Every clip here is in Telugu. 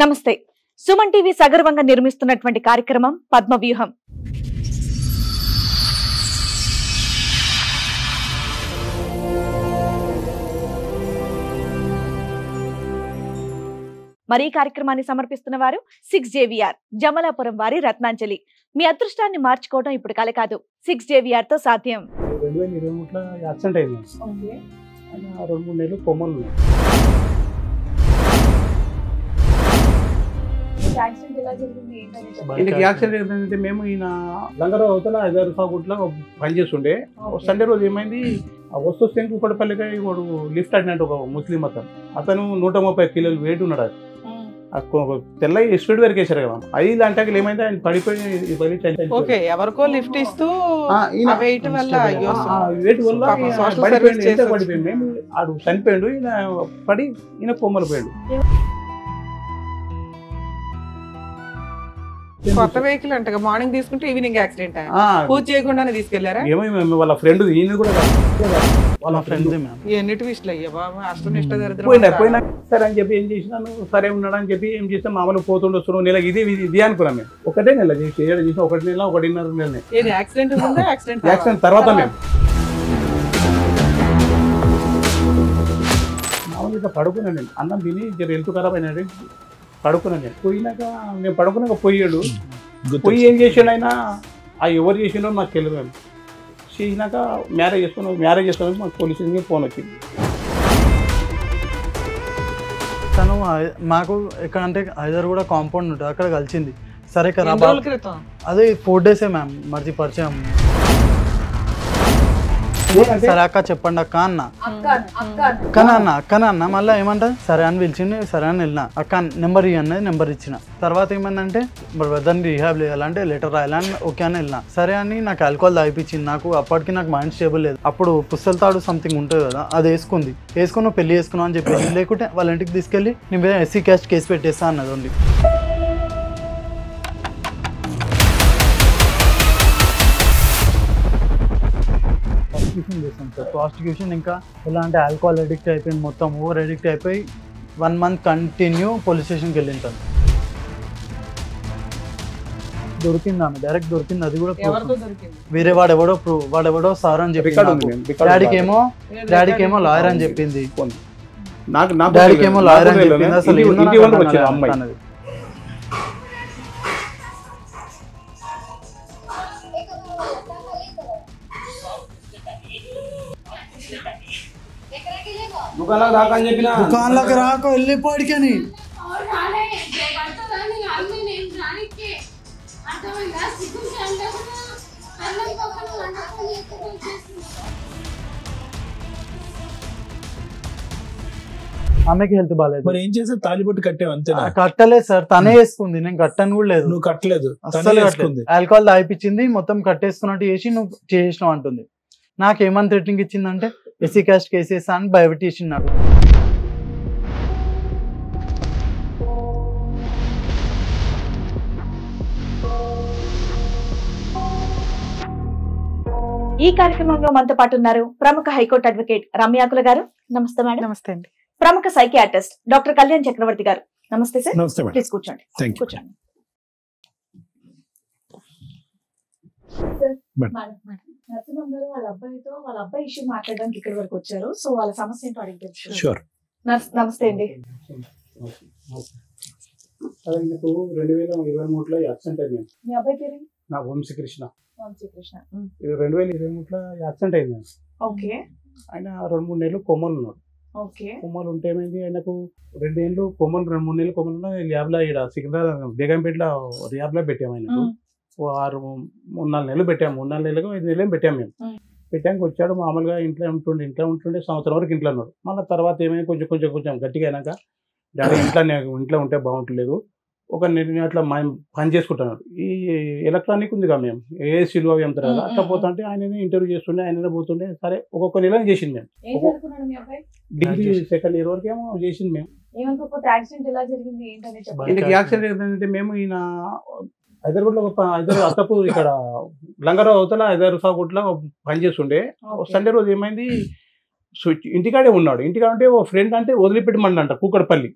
నమస్తే. సుమన్ టీవీ సగర్వంగా నిర్మిస్తున్నటువంటి కార్యక్రమం పద్మవ్యూహం. మరి కార్యక్రమాన్ని సమర్పిస్తున్న వారు 6JVR జమలాపురం వారి రత్నాంజలి. మీ అదృష్టాన్ని మార్చుకోవడం ఇప్పుడు కల కాదు, 6JVR తో సాధ్యం. 2023 యాక్సిడెంట్ అయింది. ఓకే. 2-3 నెలలు కొమ్మలు. యాక్సిడెంట్ ఏంటంటే మేము ఈయన లంగరావు అవతల 5 రూపాయల పనిచేస్తుండే. సండే రోజు ఏమైంది, వస్తు శంకుపడపల్లిగా వాడు లిఫ్ట్ అడినట్టు ఒక ముస్లిం అతను 130 కిలోలు వెయిట్ ఉన్నాడు. తెల్ల స్పీడ్ వరకు వేసారు కదా, 5 గంటకి ఏమైంది ఆయన పడిపోయి ఎవరికో లిఫ్ట్ ఇస్తూ వెయిట్ వల్ల పడిపోయింది. మేము ఆడు చనిపోయాడు, ఈయన పడి ఈయన కొమ్మలు పోయాడు. కొత్త వెహికల్ అంట, మార్నింగ్ తీసుకుంటే ఈవినింగ్ యాక్సిడెంట్. పూజ చేయకుండానే తీసుకెళ్లారా? ఏమో వాళ్ళ ఫ్రెండ్, ఈయన కూడా వాళ్ళ ఫ్రెండ్. ఎన్ని ట్విస్ట్లు అయ్యా బాబు, అష్టనిష్ట పోయినా సరే అని చెప్పి ఏం చేసినాను, సరే ఉన్నాడు అని చెప్పి ఏం చేస్తాం, మామూలు పోతుండే వస్తున్నాం. నెల ఇది అనుకున్నాం మేము. ఒకటే నెల చేసి 1 నెల 1.5 నెల. యాక్సిడెంట్ తర్వాత మేము మామూలు ఇట్లా పడుకున్నాను. నేను అన్నం తిని హెల్త్ ఖరాబ్ అయినాడు, పడుకున్నాను. నేను పోయినాక మేము పడుకున్నాక పోయాడు. పోయి ఏం చేసాడు ఆయన, ఎవరు చేసినో నాకు తెలియదు. మేము చేసినాక మ్యారేజ్ చేసుకున్నాం. మాకు పోలీసులకి ఫోన్ వచ్చింది. తను మాకు ఎక్కడంటే హైదరాబాద్ కూడా కాంపౌండ్ ఉంటుంది, అక్కడ కలిసింది. సరే కదా, అదే 4 డేసే మ్యామ్ మర్చి పరిచయం. సరే అక్క చెప్పండి అక్క అన్న, అక్కన మళ్ళీ ఏమంటా సరే అని పిలిచింది. సరే అని వెళ్ళిన, అక్క నెంబర్ ఇవ్వన్నది, నెంబర్ ఇచ్చిన. తర్వాత ఏమైందంటే బ్రదర్ని రీహాబ్ చేయాలంటే లెటర్ రాయాలని ఓకే అని వెళ్ళిన. సరే అని నాకు ఆల్కహాల్ తాగిపించింది. అప్పటికి నాకు మైండ్ స్టేబుల్ లేదు. అప్పుడు పుస్తల తాడు సంథింగ్ ఉంటుంది కదా, అది వేసుకుని పెళ్లి చేసుకున్నావు అని చెప్పేసి, లేకుంటే వాళ్ళ ఇంటికి తీసుకెళ్ళి నీ మీద SC క్యాస్ట్ కేసు పెట్టేస్తా అన్నది. ఓన్లీ చేస్తాం సార్ ప్రాస్టిట్యూషన్. ఇంకా ఎలా అంటే ఆల్కహాల్ అడిక్ట్ అయిపోయింది, మొత్తం ఓవర్ అడిక్ట్ అయిపోయి 1 మంత్ కంటిన్యూ పోలీస్ స్టేషన్కి వెళ్ళింటాను. దొరికింది ఆమె, డైరెక్ట్ దొరికింది. అది కూడా వేరే వాడెవడో సార్ అని చెప్పి, డాడీకేమో లాయర్ అని చెప్పింది. డాడీకేమో లాయర్ అని చెప్పింది. అసలు అన్నది దుకాణంలోకి రాకో వెళ్ళిపోడికని. ఆమెకి హెల్త్ బాగాలేదు. మరి ఏం చేసా, తాలిబొట్టు కట్టావు అంతేనా? కట్టలేదు సార్, తనే వేసుకుంది, నేను కట్టను కూడా లేదు. నువ్వు కట్టలేదు, ఆల్కహాల్ తాగిపించింది, మొత్తం కట్టేసుకున్నట్టు చేసి నువ్వు చేసినావు అంటుంది. నాకేమని థ్రెటనింగ్ ఇచ్చిందంటే SC క్యాస్ట్ కేసెస్ అని భయపెట్టేసింది నాకు. ఈ కార్యక్రమంలో మనతో పాటు ఉన్నారు ప్రముఖ హైకోర్టు అడ్వకేట్ రమ్యాకుల గారు. నమస్తే మేడం. నమస్తే అండి. ప్రముఖ సైకియాట్రిస్ట్ డాక్టర్ కళ్యాణ్ చక్రవర్తి గారు. నమస్తే సార్. నమస్తే మేడం. ప్లీజ్ కూర్చోండి. కూర్చోండి. నరసింహం గారు వాళ్ళ అబ్బాయి ఇష్యూ మాట్లాడడానికి ఇక్కడ వరకు వచ్చారు. సో వాళ్ళ సమస్య ఏంటో అడిగి తెలుసు. నమస్తే అండి. అదే మీకు 2023 యాక్సిడెంట్ అయింది. మీ అబ్బాయి పేరు? నా వంశీకృష్ణ. 2023 యాక్సిడెంట్ అయింది. ఓకే. ఆయన 2-3 నెలలు కొమ్మలు ఉన్నాడు. ఓకే. కొమ్మలు ఉంటే ఏమైంది, ఆయనకు 2 ఏళ్ళు కొమ్మలు, 2-3 నెలలు కొమ్మలు ల్యాబ్లో ఇక్కడ సికింద్రాబాద్ బేగంపేటలో ల్యాబ్లో పెట్టాము. ఆయనకు 3-4 నెలలు పెట్టాము. 3-4 నెలలకు 5 నెలలు పెట్టాము. మేము పెట్టాక వచ్చాడు. మామూలుగా ఇంట్లో ఉంటుండే సంవత్సరం వరకు ఇంట్లో ఉన్నాడు. మళ్ళీ తర్వాత ఏమైనా కొంచెం గట్టిగా అయినాక డాడీ ఇంట్లో ఉంటే బాగుంటలేదు, ఒక అట్లా పని చేసుకుంటున్నాడు. ఈ ఎలక్ట్రానిక్ ఉంది కదా, మేము ఏసీలు అవి అంటారు కదా, అట్లా పోతుంటే ఆయననే ఇంటర్వ్యూ చేస్తుండే, ఆయననే పోతుండే. సరే ఒక్కొక్క నెల చేసింది. మేము డిగ్రీ 2nd ఇయర్ వరకు ఏమో చేసింది. మేము యాక్సిడెంట్ ఏంటంటే మేము ఈయన హైదరాబాద్ అత్తపూర్ ఇక్కడ లంగరావు అవతల 5 రూపాయల పని చేస్తుండే. సండే రోజు ఏమైంది, ఇంటికాడే ఉన్నాడు. ఇంటికాడ అంటే ఓ ఫ్రెండ్ అంటే వదిలిపెట్టమంట కూకడపల్లి.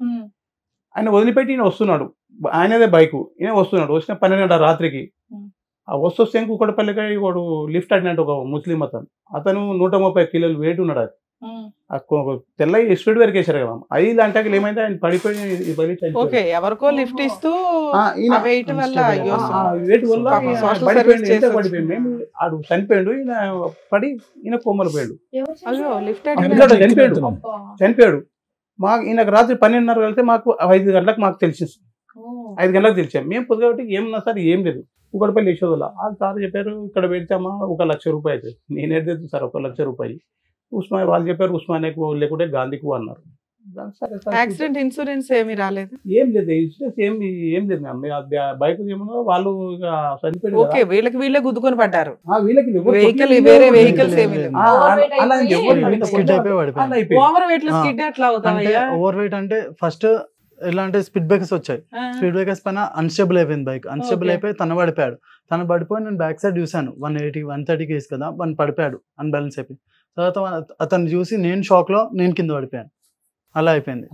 ఆయన వదిలిపెట్టి ఈయన వస్తున్నాడు, ఆయనదే బైకు, ఈయన వస్తున్నాడు. వచ్చిన 12 రాత్రికి ఆ వస్తే ఇంకొకటిపల్లికి వాడు లిఫ్ట్ అడినట్టు ఒక ముస్లిం అతను 130 కిలోలు వెయిట్ ఉన్నాడు. అది తెల్ల స్పీడ్ వరకు వేసారు కదా, 5 గంటకి ఏమైంది ఆయన పడిపోయి ఓకే ఎవరికో లిఫ్ట్ ఇస్తూ వెయిట్ వల్ల వెయిట్ వల్ల పడిపోయింది. మేము ఆడు చనిపోయాడు, ఈయన పడి ఈయన కోమలు పోయాడు, అయ్యో లిఫ్ట్ చనిపోయాడు. మాకు ఈయనకు రాత్రి 12:30 వెళ్తే మాకు 5 గంటలకు మాకు తెలిసింది. 5 గంటలకు తెలిసాం మేము. పొద్దుగాబట్టి ఏమన్నా సార్ ఏం లేదు, కూకట్పల్లి యశోదల ఆ సార్ చెప్పారు ఇక్కడ పెడితేమా 1 లక్ష రూపాయలు అవుతుంది. నేనేది సార్ 1 లక్ష రూపాయలు ఉస్మానియా వాళ్ళు చెప్పారు, ఉస్మానియాకు లేకుంటే గాంధీకు అన్నారు. యాక్సిడెంట్ ఇన్సూరెన్స్ ఏమీ రాలేదు, ఏం లేదు ఇన్సూరెన్స్ ఏం లేదు మ్యామ్. బైక్ ఏమో వాళ్ళు చనిపోయారు. ఓకే వీళ్ళే గుద్దుకొని పడ్డారు, వీళ్ళకి వెహికల్ వేరే వెహికల్స్ ఏమీ లేవు. ఓవర్ వెయిట్ లో స్కిడ్ ఎట్లా అవుతాయా? ఓవర్ వెయిట్ అంటే ఫస్ట్ ఎలా అంటే స్పీడ్ బ్రేకర్స్ వచ్చాయి, స్పీడ్ బ్రేకర్స్ పైన అన్స్టేబుల్ అయిపోయింది బైక్, అన్స్టేబుల్ అయిపోయి తను పడిపోయాడు. తను పడిపోయి నేను బ్యాక్ సైడ్ చూసాను, 180-130 కేసు కదా, వన్ పడిపోయాడు అన్బ్యాలెన్స్ అయిపోయి. తర్వాత అతను చూసి నేను షాక్ లో నేను కింద పడిపోయాను, అలా అయిపోయింది.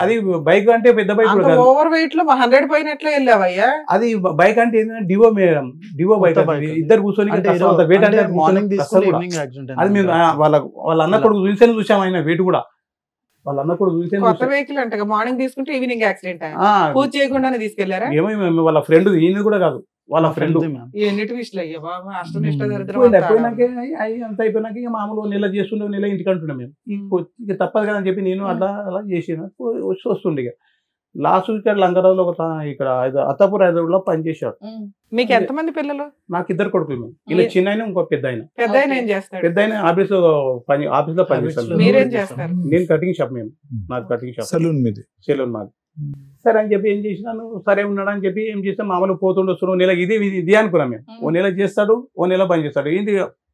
అది బైక్ అంటే పెద్ద బైక్ ఓవర్ వెయిట్ లో 100 పైన ఎట్లా వెళ్ళావయ్యా? అది బైక్ అంటే ఏంటంటే డివో మేడం, డివో బైక్ ఇద్దరు కూర్చొని మార్నింగ్ తీసుకుని ఈవినింగ్ యాక్సిడెంట్. అది మేము వాళ్ళ అన్న కొడుకు చూసాం, ఆయన వెయిట్ కూడా వాళ్ళ అన్న కొడుకు కొత్త వెహికల్ అంటే మార్నింగ్ తీసుకుంటే ఈవినింగ్ యాక్సిడెంట్ పూజ చేయకుండానే తీసుకెళ్లారా? ఏమో వాళ్ళ ఫ్రెండ్, ఈయన కూడా కాదు వాళ్ళ ఫ్రెండ్. ఎన్నిటి విషయాలు అయ్యా బాబా, అష్టనిష్ట దరిద్రం అంత అయిపోయినాక ఇక మామూలు నెల చేస్తుండే, నెల ఇంటికి అంటున్నాం మేము. ఇక తప్పదు కదా అని చెప్పి నేను అలా చేసిన వస్తుండే. ఇక లాస్ట్ ఇక్కడ లంగరావులో ఇక్కడ అత్తాపూర్ హైదరాబాద్ లో పనిచేశాడు. మీకు ఎంతమంది పిల్లలు? నాకు 2 కొడుకులు మేము. ఇలా చిన్న ఆయన ఇంకో పెద్ద ఆయన. పెద్ద ఆయన ఆఫీస్ లో పనిచేస్తాడు. మీరేం చేస్తారు? నేను కటింగ్ షాప్, మేము నాకు కటింగ్ షాప్, సెలూన్ మాది. సరే అని చెప్పి ఏం చేసినాను, సరే ఉన్నాడు అని చెప్పి ఏం చేస్తాం మామూలు పోతుండే వస్తున్నాం. నెల ఇది అనుకున్నాం మేము. ఓ నెల చేస్తాడు, ఓ నెల పని చేస్తాడు. ఏంటి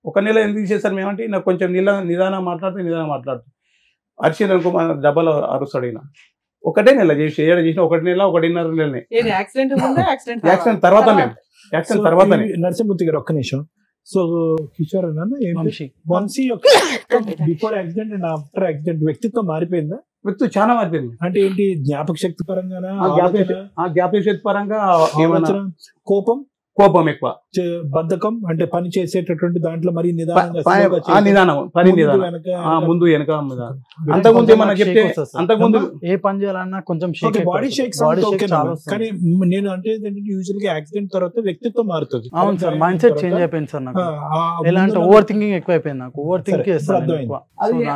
1 నెల ఎందుకు చేస్తారు మేమంటే నాకు కొంచెం నిదానం మాట్లాడుతూ అరిచిన అనుకో డబ్బాలో అరుస్తాడు. ఈయన ఒకటే నెల చేసి 1 నెల 1.5 నెలనే. యాక్సిడెంట్ తర్వాత మేము యాక్సిడెంట్ తర్వాత నరసింహమూర్తి గారు ఒక్క నిమిషం. So Kishore Vamsi before accident and after accident వ్యక్తిత్వం మారిపోయిందా? వ్యక్తి చాలా మారిపోయింది. అంటే ఏంటి, జ్ఞాపక శక్తి పరంగా, జ్ఞాపక శక్తి పరంగా కోపం ఎక్కువ, బద్ధకం, అంటే పని చేసేటటువంటి దాంట్లో మరి ముందు వెనక. అంతకుముందు ఏమన్నా చెప్తే అంతకుముందు ఏ పని చేయాలన్నా కొంచెం బాడీ షేక్స్. కానీ నేను అంటే యూజువల్ గా యాక్సిడెంట్ తర్వాత వ్యక్తిత్వం మారుతుంది. అవును సార్, మైండ్ సెట్ చేంజ్ అయిపోయింది సార్ నాకు. ఎలా అంటే ఓవర్ థింకింగ్ ఎక్కువ అయిపోయింది నాకు. ఓవర్ థింకింగ్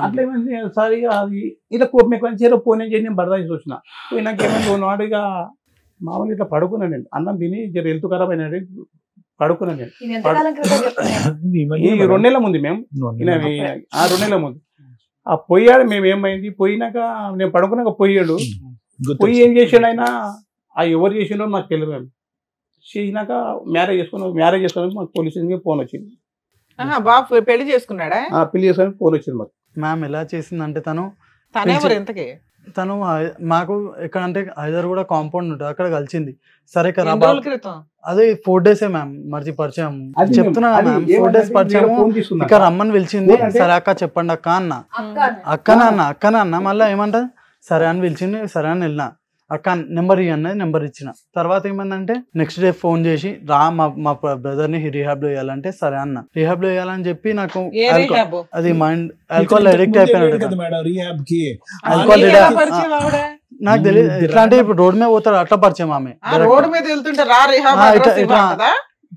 అట్లేమైంది సార్. అది ఇలా కోపం ఎక్కువ చేరో పోనీ చేసి నేను బరదాసి చూసిన. నాకేమైంది నాడుగా మామూలు ఇట్లా పడుకున్నాను నేను. అన్నం తిని జర హెల్త్ ఖరాబ్ అయినాడు, పడుకున్నాను నేను. ఈ 2 నెలల ముందు మేము 2 నెలల ముందు ఆ పోయాడు. మేము ఏమైంది, పోయినాక నేను పడుకున్నాక పోయాడు. పోయి ఏం చేసాడు ఆయన, ఎవరు చేసిండో నాకు తెలియదు. చేసినాక మ్యారేజ్ చేసుకున్నాక మాకు పోలీస్ స్టేషన్కి ఫోన్ వచ్చింది. పెళ్లి చేసుకున్నాడా? పెళ్లి చేసుకుని ఫోన్ వచ్చింది మాకు. మ్యామ్ ఎలా చేసిందంటే తను మాకు ఎక్కడంటే హైదరాబాద్ కూడా కాంపౌండ్ ఉంటుంది, అక్కడ కలిసింది. సరే కదా అదే 4 డేసే మ్యామ్ మర్చి పరిచయం. చెప్తున్నా మ్యామ్ 4 డేస్ పరిచయం. ఇక్కడ రమ్మని పిలిచింది. సరే అక్క చెప్పండి అక్క అన్న, అక్కన అన్న మళ్ళీ ఏమంటది సరే అని పిలిచింది. సరే అని వెళ్ళిన. అక్క నెంబర్ ఇవ్వన్నది, నెంబర్ ఇచ్చిన. తర్వాత ఏమైందంటే నెక్స్ట్ డే ఫోన్ చేసి రా మా బ్రదర్ ని రిహాబ్ లో వేయాలంటే సరే అన్న. రిహాబ్ లో వేయాలని చెప్పి నాకు అది మైండ్ ఆల్కహాల్ అడిక్ట్ అయిపోయినాడు. నాకు తెలియదు ఎట్లా అంటే ఇప్పుడు రోడ్ మీద పోతాడు అట్లా పరిచయం ఆమె.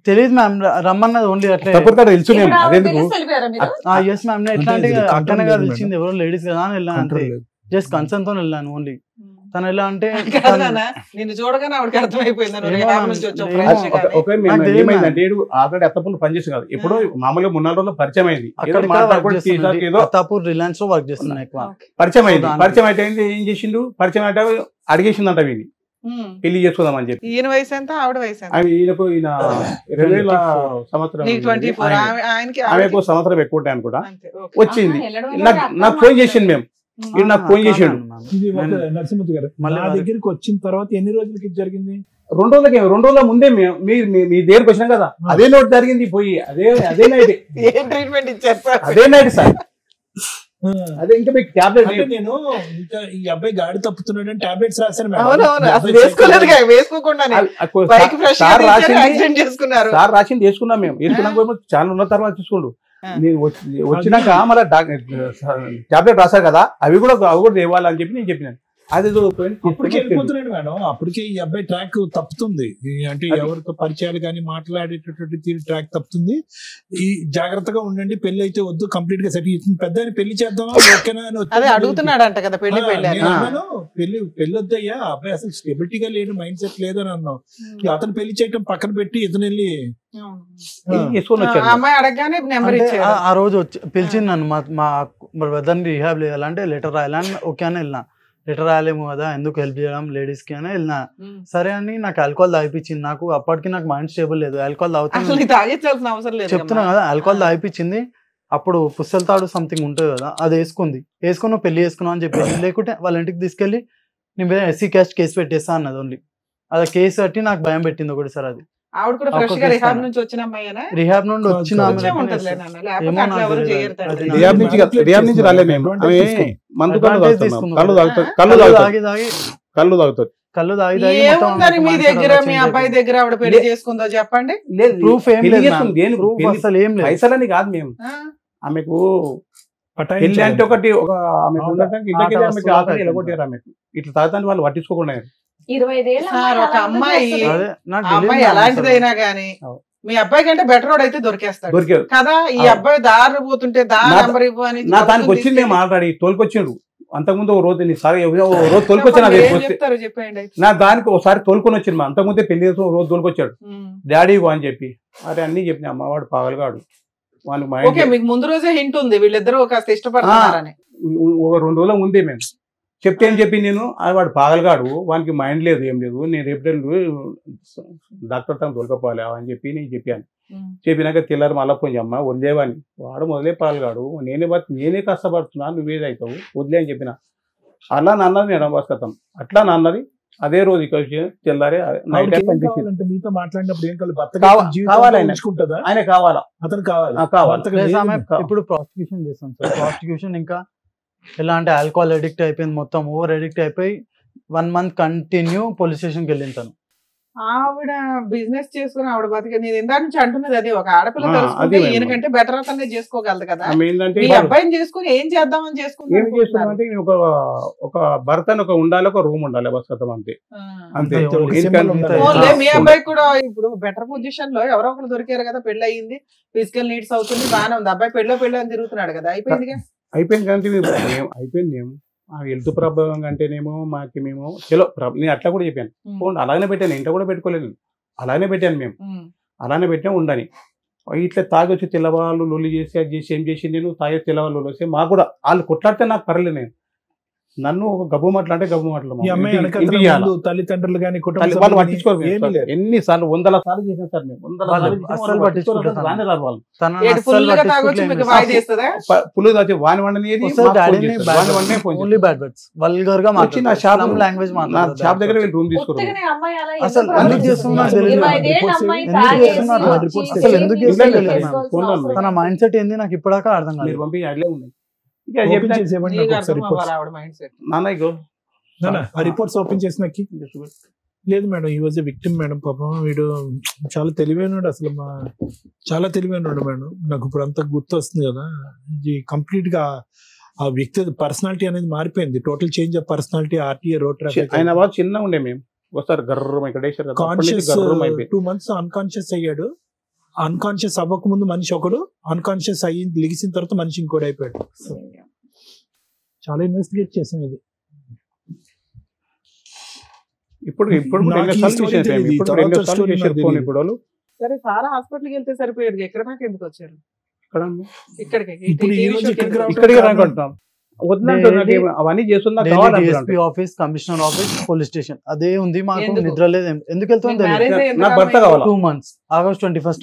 తెలియదు మ్యామ్, రమ్మన్నది ఓన్లీ అట్లా. ఎస్ మ్యామ్, ఎట్లా అంటే అక్కనే కదా పిలిచింది, ఎవరో లేడీస్ కదా అని వెళ్ళాను అంతే. జస్ట్ కన్సర్న్ తో వెళ్ళాను ఓన్లీ. తను ఎలా అంటే అత్తపూర్ పనిచేసి కాదు, ఎప్పుడో మామూలుగా 3-4 రోజులు పరిచయం అయింది. అత్తాపూర్ రిలయన్స్ లో వర్క్ చేస్తున్నా ఎక్కువ. పరిచయం అయితే ఏం చేసిండు, పరిచయం అంటే అడిగేసిందంట వీని పెళ్లి చేసుకుందామని చెప్పి. ఈయన వయసు ఎంత, ఆవిడ వయసు ఎంత? ఈయన 2000 సంవత్సరం, ఆమెకు సంవత్సరం ఎక్కువ ఉంటాయి అనుకుంటా. వచ్చింది నాకు ఫోన్ చేసింది. మేము నాకు ఫోన్ చేసాడు నరసింహమూర్తి గారు. నా దగ్గరికి వచ్చిన తర్వాత ఎన్ని రోజులకి జరిగింది? 2 రోజుల ముందే మీ దగ్గరకు వచ్చినాం కదా, అదే నోట్ జరిగింది. పోయి అదే నైట్ ట్రీట్మెంట్ ఇచ్చారు, అదే నైట్ సార్. అదే ఇంకా మీకు టాబ్లెట్ అంటే నేను ఇంకా ఈ అబ్బాయి గాడి తప్పుతున్నాడు అని టాబ్లెట్స్ రాశాను మేడం. అవునవును అసలు వేసుకోలేదు వేసుకోకుండానే బైక్ ఫ్రెష్ యాక్సిడెంట్ చేసుకున్నారు. సార్ రాసింది వేసుకున్నాం మేము, వేసుకున్నాక చాలా ఉన్న తర్వాత చూసుకోండు. నేను వచ్చినాక మళ్ళీ టాబ్లెట్ రాశారు కదా, అవి కూడా ఇవ్వాలని చెప్పి నేను చెప్పినాను. అది అప్పటికే వెళ్ళిపోతున్నాడు మేడం. అప్పటికే ఈ అబ్బాయి ట్రాక్ తప్పుతుంది, అంటే ఎవరితో పరిచయాలు కానీ మాట్లాడేటటువంటి ట్రాక్ తప్పుతుంది. ఈ జాగ్రత్తగా ఉండండి, పెళ్లి అయితే వద్దు, కంప్లీట్ గా సెట్ పెద్ద పెళ్లి చేద్దామా ఓకేనా అని అదే అడుగుతున్నాడంట కదా పెళ్లి పెళ్లి వద్దయ్యా, అబ్బాయి అసలు స్టెబిలిటీగా లేడు, మైండ్ సెట్ లేదని అన్నాం. అతను పెళ్లి చేయటం పక్కన పెట్టి ఇతను వెళ్ళి అమ్మాయి అడగగానే నెంబర్ ఇచ్చాడు. ఆ రోజు వచ్చి పిలిచింది నన్ను, మా బ్రదర్ని రిహాబ్ చేయాలంటే లెటర్ రాయాలని ఓకే అని వెళ్ళినా. లెటర్ రాయలేము కదా, ఎందుకు హెల్ప్ చేయడం లేడీస్ కి అని వెళ్ళినా. సరే అని నాకు ఆల్కహాల్ తాగిపించింది. నాకు అప్పటికి నాకు మైండ్ స్టేబుల్ లేదు, ఆల్కహాల్ తాగించాల్సిన అవసరం లేదు. చెప్తున్నా కదా, ఆల్కహాల్ తాగిపించింది. అప్పుడు పుస్తల తాడు సంథింగ్ ఉంటుంది కదా, అది వేసుకుని పెళ్లి చేసుకున్నావు అని చెప్పేసి, లేకుంటే వాళ్ళ ఇంటికి తీసుకెళ్లి నేను మీద ఎస్సీ క్యాస్ట్ కేసు పెట్టేస్తా అన్నది. ఓన్లీ అది కేసు కట్టి నాకు భయం పెట్టింది ఒకటి సార్. అది ఆవిడ కూడా ఫ్రెష్ గా రిహాబ్ నుంచి వచ్చిన అమ్మాయినా? రిహాబ్ నుండి వచ్చిన కళ్ళు తాగి మీ దగ్గర మీ అబ్బాయి దగ్గర ఆవిడ పెళ్లి చేసుకుందో చెప్పండి. ప్రూఫ్ ఏం లేదు, అసలు ఏం లేదు. పైసలని కాదు మేము, ఆమెకు పెళ్లి అంటే ఒకటి ఇట్లా తాగుతాను వాళ్ళు పట్టించుకోకుండా. 25 ఏళ్ళ ఒక అమ్మాయి ఎలాంటిదైనా గానీ మీ అబ్బాయి కంటే బెటర్ రోడ్ అయితే దొరికేస్తాడు కదా. ఈ అబ్బాయి దారి పోతుంటే నంబర్ ఇవ్వు అని దానికి వచ్చింది ఆల్రెడీ తోలుకొచ్చిండు. అంతకుముందు ఓ రోజు రోజు తోలుకొచ్చాను, చెప్పండి. నా దానికి ఒకసారి తోలుకొని వచ్చింది. అంతకుముందే పెళ్లి చేసి రోజు తోలుకొచ్చాడు, డాడీ అని చెప్పి. అరే అన్ని చెప్పిన అమ్మవాడు పాగలగాడు. వాళ్ళకి మీకు ముందు రోజే హింట్ ఉంది వీళ్ళిద్దరూ కాస్త ఇష్టపడతారని. ఒక 2 రోజుల ముందే మేము చెప్తే ఏం చెప్పి నేను, వాడు పాగలగాడు, వానికి మైండ్ లేదు ఏం లేదు, నేను రేపు డాక్టర్ తను తోలుకపోవాలి అని చెప్పి నేను చెప్పాను. చెప్పినాక తెల్లారు మళ్ళీ పోయి అమ్మ వదిలేవాడిని, వాడు మొదలే పాల్గాడు, నేనే కష్టపడుతున్నా, నువ్వేదవుతావు వదిలే అని చెప్పిన. అలా నన్నది మేడం బస్కతం, అట్లా నన్నది. అదే రోజు ఇక్కడ తెల్లారే మీతో మాట్లాడినప్పుడు ఏం కావాలి, ఆయన కావాలా, అతను కావాలి. ఇప్పుడు ప్రాసిక్యూషన్ చేస్తాం సార్. ప్రాసిక్యూషన్ ఇంకా ఎలా అంటే ఆల్కహాల్ అడిక్ట్ అయిపోయింది, మొత్తం ఓవర్ అడిక్ట్ అయిపోయి 1 month కంటిన్యూ పోలీస్ స్టేషన్కి వెళ్ళింటాను. ఆవిడ బిజినెస్ చేసుకుని ఆవిడ బతికే. నేను ఇందా నుంచి అంటున్నది అది, ఒక ఆడపిల్ల తెలుసుకుంటే ఈయనకంటే బెటర్ అతనే చేసుకోగలదు కదా. మీ అబ్బాయిని చేసుకుని ఏం చేద్దామని చేసుకుంటే ఒక భర్త ఉండాలి, ఒక రూమ్ ఉండాలి బస్ కథం అంతే. మీ అబ్బాయి కూడా ఇప్పుడు బెటర్ పొజిషన్ లో ఎవరో ఒకరు దొరికారు కదా, పెళ్లి అయ్యింది, ఫిజికల్ నీడ్స్ అవుతుంది, బాగానే ఉంది. అబ్బాయి పెళ్ళి అని తిరుగుతున్నాడు కదా, అయిపోయింది కానీ అయిపోయింది. మేము హెల్త్ ప్రాబ్లం అంటేనేమో మేము చలో నేను అట్లా కూడా చెప్పాను, ఫోన్ అలాగనే పెట్టాను, ఇంట్లో కూడా పెట్టుకోలేదు, అలానే పెట్టాను మేము, అలానే పెట్టాం ఉండని. ఇట్లా తాగి వచ్చి తెల్లవాళ్ళు లొల్లి చేసి అది చేసి ఏం చేసి నేను తాగే తెల్లవాళ్ళు లొల్లి వస్తే మాకు కూడా వాళ్ళు కొట్లాడితే నాకు పర్లేదు. నేను నన్ను ఒక గబ్బు మాటలు అంటే గబ్బు మాటలు తల్లిదండ్రులు కానీ వాళ్ళు పట్టించుకోరు. ఎన్నిసార్లు 100 సార్లు చేసాం సార్ మేము, 100 సార్లు పట్టించుకుంటారు వాళ్ళు. పులు తాచి వాని వండనేది నా షాప్ దగ్గర వీళ్ళు రూమ్ తీసుకున్నారు. తన మైండ్ సెట్ ఏంది నాకు ఇప్పటిదాకా అర్థం కాదు. మీరు పంపి అట్లే ఉన్నాయి. రిపోర్ట్స్ ఓపెన్ చేసినకి లేదు మేడం, ఈ వాజ్ ఎ విక్టిమ్ మేడం. పాపం వీడు చాలా తెలివైనడు, అసలు చాలా తెలివైనడు మేడం. నాకు ఇప్పుడు అంతా గుర్తు వస్తుంది కదా, ఇది కంప్లీట్ గా ఆ వ్యక్తి పర్సనాలిటీ అనేది మారిపోయింది, total change of personality. RTA road traffic ఆయన బాగా చిన్న ఉండే, మేము వస్తారు గర్రం ఇక్కడ 2 months అన్కాన్షియస్ అయ్యాడు. అన్కాన్షియస్ అవ్వక ముందు మనిషి ఒకడు, అన్కాన్షియస్ అయ్యి లిగిసిన తర్వాత మనిషి ఇంకోటి అయిపోయాడు. చాలా ఇన్వెస్టిగేట్ చేసాం ఇది. సరే సారా హాస్పిటల్కి వెళ్తే సరిపోయేది, ఎక్కడ నాకు ఎందుకు వచ్చారు? అవన్నీ చేస్తున్నా office, commissioner office, police station అదే ఉంది మాకు. నిద్ర లేదు, ఎందుకు వెళ్తుంది? నాకు భర్త కావాలి. 2 months August 21st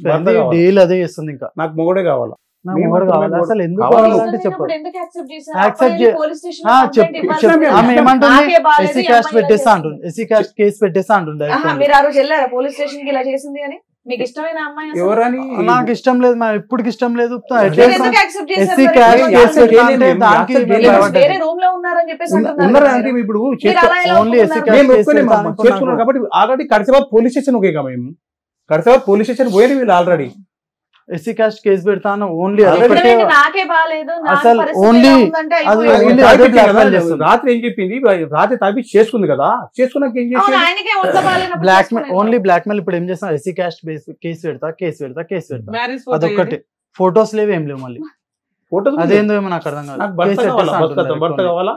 డైలీ అదే చేస్తుంది. ఇంకా నాకు మొగడే కావాలా, అసలు ఎందుకు అంటే ఆమె ఏమంటుంది, ఎస్సీ క్యాస్ట్ పెట్టేస్తా అంటుంది, ఎస్సీ క్యాస్ట్ కేసు పెట్టేస్తా అంటుంది. మీరు ఆ రోజు వెళ్ళారా పోలీస్ స్టేషన్ కి ఇలా చేసింది అని? మీకు ఇష్టమైన అమ్మాయి అసలు? ఎవరని నాకు ఇష్టం లేదు మా ఇప్పటికి ఇష్టం లేదు మీరు ఎందుకు accept చేశారు ఎస్సీ మరి? క్యాస్ట్ మీరు కేసు చేయలేము, అంటే మేము దానికి accept మేము చేయలేము. భయపడ్డాం. వేరే రూమ్ లో ఉన్నారని చెప్పేసి అంటున్నారు ఉన్నారా కదా అంటే మీరు. ఇప్పుడు మీరు అలా ఎలా ఓన్లీ ఎస్సీ ఒప్పుకున్నారు? మేము కేసు ఒప్పుకోలేము పెడతా అమ్మ. అనుకున్నాను. చేసుకున్నాం కాబట్టి ఆల్రెడీ కడిసేవారు పోలీస్ స్టేషన్ ఒకేగా మేము కడిసేవారు పోలీస్ స్టేషన్ పోయి వీళ్ళు ఆల్రెడీ ఎస్సీ క్యాస్ట్ కేసు పెడతాను ఓన్లీ అదే అదొకటే నిజమేంటి, నాకే బాలేదు నా అసలు పరిస్థితి only ఎలా ఉందంటే అది అయిపోయింది. only అదే blackmail చేస్తుంది. రాత్రి ఏం చెప్పింది రాత్రి తాపి చేసుకుంది కదా చేసుకున్నాక ఏం అవును, చేసింది ఆయనకే ఒంట్లో బాగాలేనప్పుడు బ్లాక్ చేసుకునేది. ఓన్లీ బ్లాక్ మెయిల్ ఇప్పుడు ఏం చేస్తాం ఎస్సీ క్యాస్ట్ కేసు పెడతా మ్యారేజ్ అదొక్కటి ఫొటోస్ లేవు ఏం లేవు మళ్ళీ ఫోటో అదేందో ఏమో నాకు అర్థం కాదు నాకు భర్త కేసు కావాలా పెట్టేస్తా భర్త అంటున్నారు. కావాలా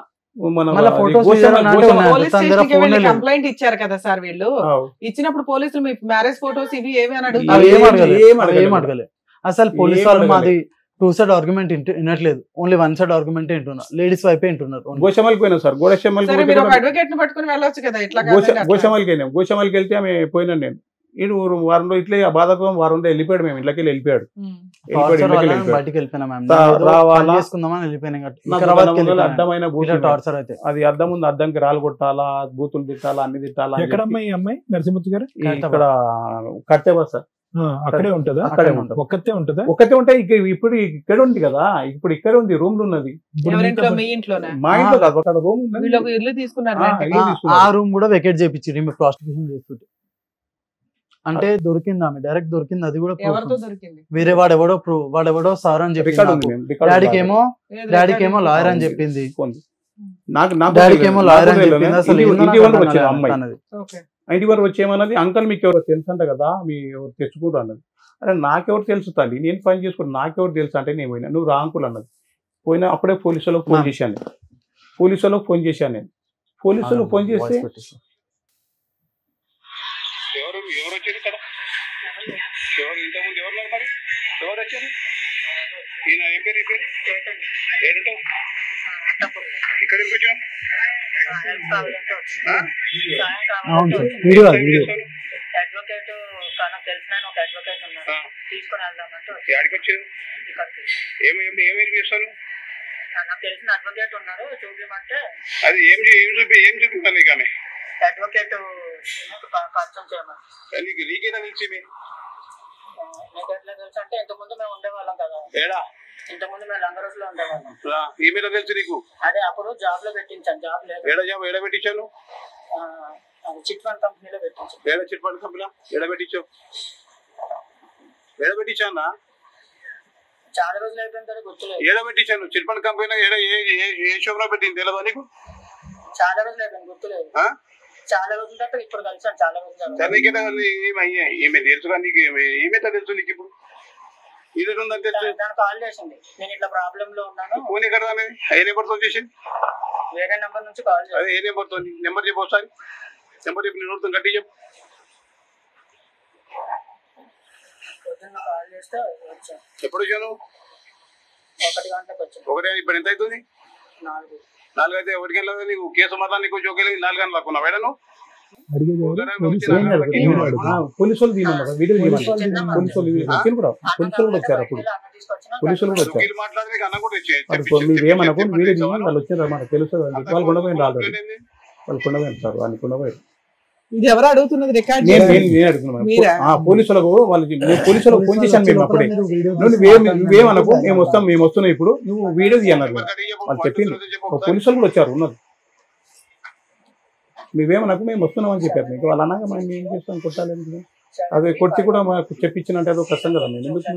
మన మళ్ళా photos గోషమ్మ- తీయాలన్నా అంటే గోషమ్మ- ఉన్నాయి. పోలీస్ తన దగ్గర స్టేషన్ కి phone వెళ్ళి లేదు. కంప్లైంట్ ఇచ్చారు కదా సార్ వీళ్ళు. ఆవ్. ఇచ్చినప్పుడు పోలీసులు మీ మ్యారేజ్ ఫోటోస్ ఇవి ఏవి అని అవి అడుగుతారు. ఏం అడగలేదు. ఏం అవి అడగలేదు. ఏం అడగలేదు అసలు పోలీస్ ఏం వాళ్ళు అడగలేదు. మాది 2 సైడ్ ఆర్గ్యుమెంట్ వినట్లేదు ఓన్లీ 1 సైడ్ ఆర్గ్యుమెంట్ వింటున్నారు లేడీస్ వైపే వింటున్నారు only. గోషమ్మలకి పోయినాం సార్ సరే మీరు ఒక అడ్వకేట్ ని పట్టుకుని వెళ్ళొచ్చు కదా ఇట్లా కాదండి అట్లా. గోషమ్మలకి వెళ్ళాం గోషమ్మలకి వెళ్తే ఆమె పోయినాను నేను ఈడు వారంలో ఇట్లా ఆ బాధకం వారంలో వెళ్ళిపోయాడు మేము ఇంట్లోకి వెళ్ళిపోయాడు ఉమ్. టార్చర్ వల్ల బయటికి వెళ్ళిపోయినా మ్యామ్ రావాలా? చేసుకుందామని వెళ్ళిపోయినా నాకు వికారాబాద్కి దాని ముందర వెళ్ళిపోయినా. అడ్డమైన ఇలా బూతులు టార్చర్ అయితే అది అద్దం ఉంది అద్దంకి రాళ్ళు కొట్టాలా బూతులు తిట్టాలా అన్ని తిట్టాలా అని ఎక్కడ చెప్పి అమ్మాయి అమ్మాయి నరసింహమూర్తి గారు ఇక్కడ కట్టేవా సార్ అక్కడే ఉంటదా అక్కడే ఉంటుంది ఒక్కతే ఉంటదా ఒకటే ఉంటే ఇప్పుడు ఇక్కడ ఉంది కదా ఇప్పుడు ఇక్కడ ఉంది రూమ్ లో ఉన్నది ఎవరింట్లో మీ ఇంట్లోనే మా ఇంట్లో కాదు అక్కడ రూమ్ ఉన్నది వీళ్ళు ఒక ఇల్లు తీసుకున్నారు ఆ, rent కి. ఇల్లు తీసుకున్నారు. ఆ రూమ్ కూడా వెకేట్ చేయించి మేము ప్రాస్టిట్యూషన్ చేస్తుంటే అంటే దొరికింది ఆమె డైరెక్ట్ దొరికింది అది కూడా proof ఎవరితో ఉంది. దొరికింది వేరే వాడెవడో సార్ అని రికార్డు చెప్పింది ఉంది నాకు. మేము, రికార్డు డాడీకి ఉంది. ఏమో ఏది డాడీకి ఏమో రికార్డు లాయర్ అని ఉంది. చెప్పింది ఉంది. నాకు డాడీకి ఏమో లాయర్ అని నాకు చెప్పింది అసలు ఇంటి- ఏందో ఇంటి నాకు వరకు అర్థం వచ్చింది కాలేదు అమ్మాయి అన్నది. ఓకే. ఇంటి వరకు వచ్చేమన్నది అంకల్ మీకు ఎవరో తెలుసు అంట కదా మీ ఎవరు తెచ్చుకుంటూ అన్నది అరే నాకెవరు తెలుసు తల్లి నేను పని చేసుకుంటా నాకెవరు తెలుసు అంటే నేను పోయినా నువ్వు రా అంకుల్ అన్నది పోయినా అప్పుడే పోలీసు వాళ్ళకి ఫోన్ చేశాను నేను. పోలీసు వాళ్ళకి ఫోన్ చేశాను నేను పోలీసు వాళ్ళకి ఫోన్ చేస్తే వాయిస్ పెట్టేసి. ఎవరు వచ్చారు ఇక్కడ ఎవరు ఇంతకుముందు ఎవరు ఉన్నారు మరి ఎవరు వచ్చారు ఈయన ఏం పేరు ఏడుంటావు ఇక్కడ ఎందుకు వచ్చావు అవును సార్ వీడియో కాదు, వీడియో అడ్వకేట్ నాకు తెలిసిన ఆయన ఒక అడ్వకేట్ ఉన్నారు తీసుకుని వెళ్దామంటే ఎక్కడికి వచ్చారు ఏమేమి చేస్తాను నాకు తెలిసిన అడ్వకేట్ ఉన్నారు చూపించమంటే అది ఏం చూపిస్తాను నీకు ఆమె అడ్వకేట్ పరిచయం చేయమని నీకేనా తెలిసి మీకు ఎట్లా తెలుసు అంటే ఇంతకుముందు మేము ఉండేవాళ్ళం కదా ఏడా ఇంతకుముందు మేము లంగరోజులో ఉండేవాళ్ళం ఈమెయిల్ తెలుసు నీకు అదే అప్పుడు జాబ్ లో పెట్టించాను జాబ్ లేదు ఏడ పెట్టించాను చిట్ ఫండ్ కంపెనీలో పెట్టించాను ఏడ చిట్పండి కంపెనీ ఏడ పెట్టించావు ఏడ పెట్టించానా చాలా రోజులు అయిపోయిన తర్వాత గుర్తులేదు ఏడ పెట్టించాను చిట్పండి కంపెనీ ఏడ ఏ షోలో పెట్టింది తెలియదా నీకు చాలా రోజులు అయిపోయింది గుర్తులేదు చాలా రోజుల తర్వాత ఇప్పుడు కలిసాను చాలా రోజులు సరే నీకేనా ఈమె తెలుసుగా నీకు ఈమె తెలుసు నీకు ఇప్పుడు ఇది ఉందని తెలుసు దానికి కాల్ చేసింది నేను ఇట్లా ప్రాబ్లమ్ లో ఉన్నాను ఫోన్ ఎక్కడ ఏ నెంబర్ తో చేసి వేరే నెంబర్ నుంచి కాల్ చేసి అదే ఏ నెంబర్ తో నెంబర్ చెప్పు ఒకసారి నెంబర్ చెప్పి నేను నోడుతాను గట్టి చెప్పు పొద్దున్న కాల్ చేస్తే వచ్చాను ఎప్పుడు వచ్చాను 1 గంటలకు వచ్చాను ఒకటే ఇప్పుడు ఎంత అవుతుంది 4 4 అయితే 1 గంటల నీకు కేసు మళ్ళా నీకు జోకేలి 4 గంటలు లాక్కున్నావు వేడను అడిగేది ఎవరు? పోలీసు ఏం జరగదు, ఏం జరగదు. పోలీసు వాళ్ళు తీయమన్నారు వీడియో తీయమన్నారు పోలీసు వాళ్ళు వచ్చారు కూడా పోలీసు వాళ్ళు కూడా వచ్చారు అప్పుడు పోలీసు వాళ్ళు కూడా వచ్చారు వీళ్ళు మాట్లాడి నీకు అన్న కూడా అది మీరు ఏమనకు వీడియో తీయమని వాళ్ళు వచ్చారు మనకు తెలుసు వాళ్ళు కొండపోయింది ఆల్రెడీ వాళ్ళు కొండపోయింది సార్ వాళ్ళు కొండపోయారు ఇది ఎవరు అడుగుతున్నది రికార్డ్ నేను అడుగుతున్నాను మీరా? పోలీసులకు వాళ్ళకి పోలీసులకు ఫోన్ చేశాను మేము అప్పుడే నువ్వేమనకు మేము వస్తున్నాం ఇప్పుడు నువ్వు వీడియో తీయన్నారు వాళ్ళు చెప్పింది పోలీసులు కూడా వచ్చారు ఉన్నారు మేమేమనకు మేము వస్తున్నాం అని చెప్పారు మీకు వాళ్ళు అన్నాక మనం ఏం చేస్తాం కొట్టాలి అది కొట్టి కూడా మాకు చెప్పించినంటే అదో కష్టం కదా మేము ఎందుకు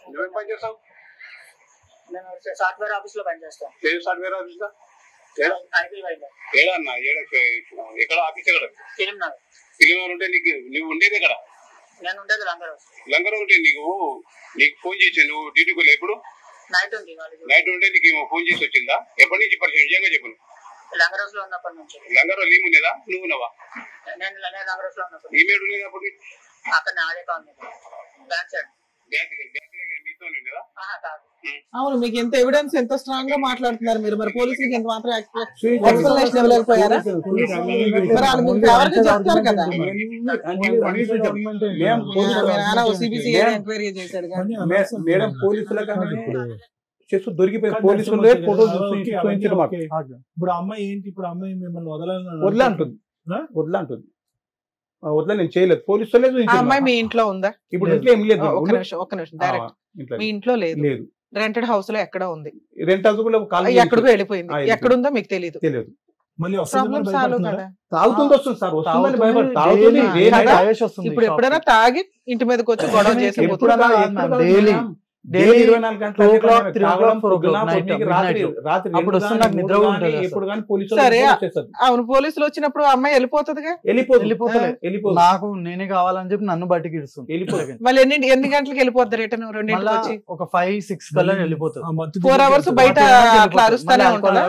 నువ్వేం పని చేస్తావు నేను సాఫ్ట్వేర్ ఆఫీస్ లో పనిచేస్తాను ఏ సాఫ్ట్వేర్ ఆఫీస్ ఐపీవైలో ఏడా అన్న ఎక్కడ ఆఫీస్ ఎక్కడ తిరుమల తిరిగిన ఉంటే నీకు నువ్వు ఉండేది ఎక్కడ నేను ఉండేది లంగరోజు లంగర్ ఉంటే నీకు ఫోన్ చేసి నువ్వు డ్యూటీకి వెళ్ళి ఎప్పుడు నైట్ ఉంది వాళ్ళకి నైట్ ఉంటే నీకు ఫోన్ చేసి వచ్చిందా ఎప్పటి నుంచి పరిచయం నిజంగా చెప్పను లంగరోజులో ఉన్నప్పటి నుంచి లంగర్ లీమ్ ఉండేదా నువ్వు ఉన్నావా నేను లంగరోజులో ఉన్నప్పుడు ఈమెయిల్ ఉండేది అప్పుడు అక్కడ అదే కాలనీ బ్యాక్ సైడ్ మీతో ఉండేదా కాదు అవును మీకు ఎంత ఎవిడెన్స్ ఎంత స్ట్రాంగ్ గా మాట్లాడుతున్నారు మీరు మరి పోలీసులకి ఎంత మాత్రం ఎక్స్ప్లెనేషన్ ఇవ్వలేకపోయారా మరి వాళ్ళు మీకు ఎవరికి చెప్తారు కదా సిబిసి ఎంక్వైరీ చేశాడు కానీ మేడం పోలీసులకు చేస్తూ దొరికిపోయి పోలీసులే ఫోటో చూపించారు మాకు ఇప్పుడు అమ్మాయి ఏంటి ఇప్పుడు అమ్మాయి మిమ్మల్ని వదలాలని వదిలే అంటుంది వదిలే అంటుంది వద్దా నేను చేయలేదు, పోలీసు వాళ్ళే ఆ చూపించారు. అమ్మాయి మీ ఇంట్లో ఉందా? ఇప్పుడు ఇంట్లో ఏం లేదు, ఒక్క నిమిషం డైరెక్ట్ ఇంట్లో మీ ఇంట్లో లేదు, లేదు. రెంటెడ్ హౌస్ లో ఎక్కడ ఉంది? రెంట్ హౌస్ కూడా కాల్ ఎక్కడికో వెళ్ళిపోయింది, ఎక్కడుందో మీకు తెలియదు. తెలియదు. మళ్ళీ ప్రాబ్లం సాల్వ్ కదా. తాగుతుంది వస్తుంది సార్, వస్తుందని భయపడి తాగుతుంది, తాగుతుంది. కదా? తాగేసి వస్తుంది ఇప్పుడు ఎప్పుడైనా తాగి ఇంటి మీదకి వచ్చి గొడవ చేసి ఎప్పుడు పోతుందా? కాదు, ఎప్పుడు ఎప్పుడు కాదు daily. మేడం. Daily 24 గంటలు 2 o'clock, 3 o'clock, తాగడం, 4 o'clock, పొద్దున, night, పొద్దున్నకి midnight. రాత్రి అప్పుడు వస్తుంది, నాకు నిద్ర కూడా ఉంటుంది అసలు. ఎప్పుడు కానీ పోలీసు సరే. వచ్చేస్తారు. అవును, పోలీసులు వచ్చినప్పుడు ఆ అమ్మాయి వెళ్ళిపోతుందిగా. వెళ్ళిపోతుంది. నాకు నేనే కావాలని చెప్పి నన్ను బయటికి ఇడుస్తుంది. వెళ్ళిపోతుంది. మళ్ళీ ఎన్ని గంటలకు వెళ్ళిపోద్ది రిటర్న్? రెండింటికి మళ్ళా వచ్చి ఒక 5-6 కల్లా వెళ్ళిపోతుంది. 4 hours బయట అట్లా అరుస్తానే ఉంటుందా?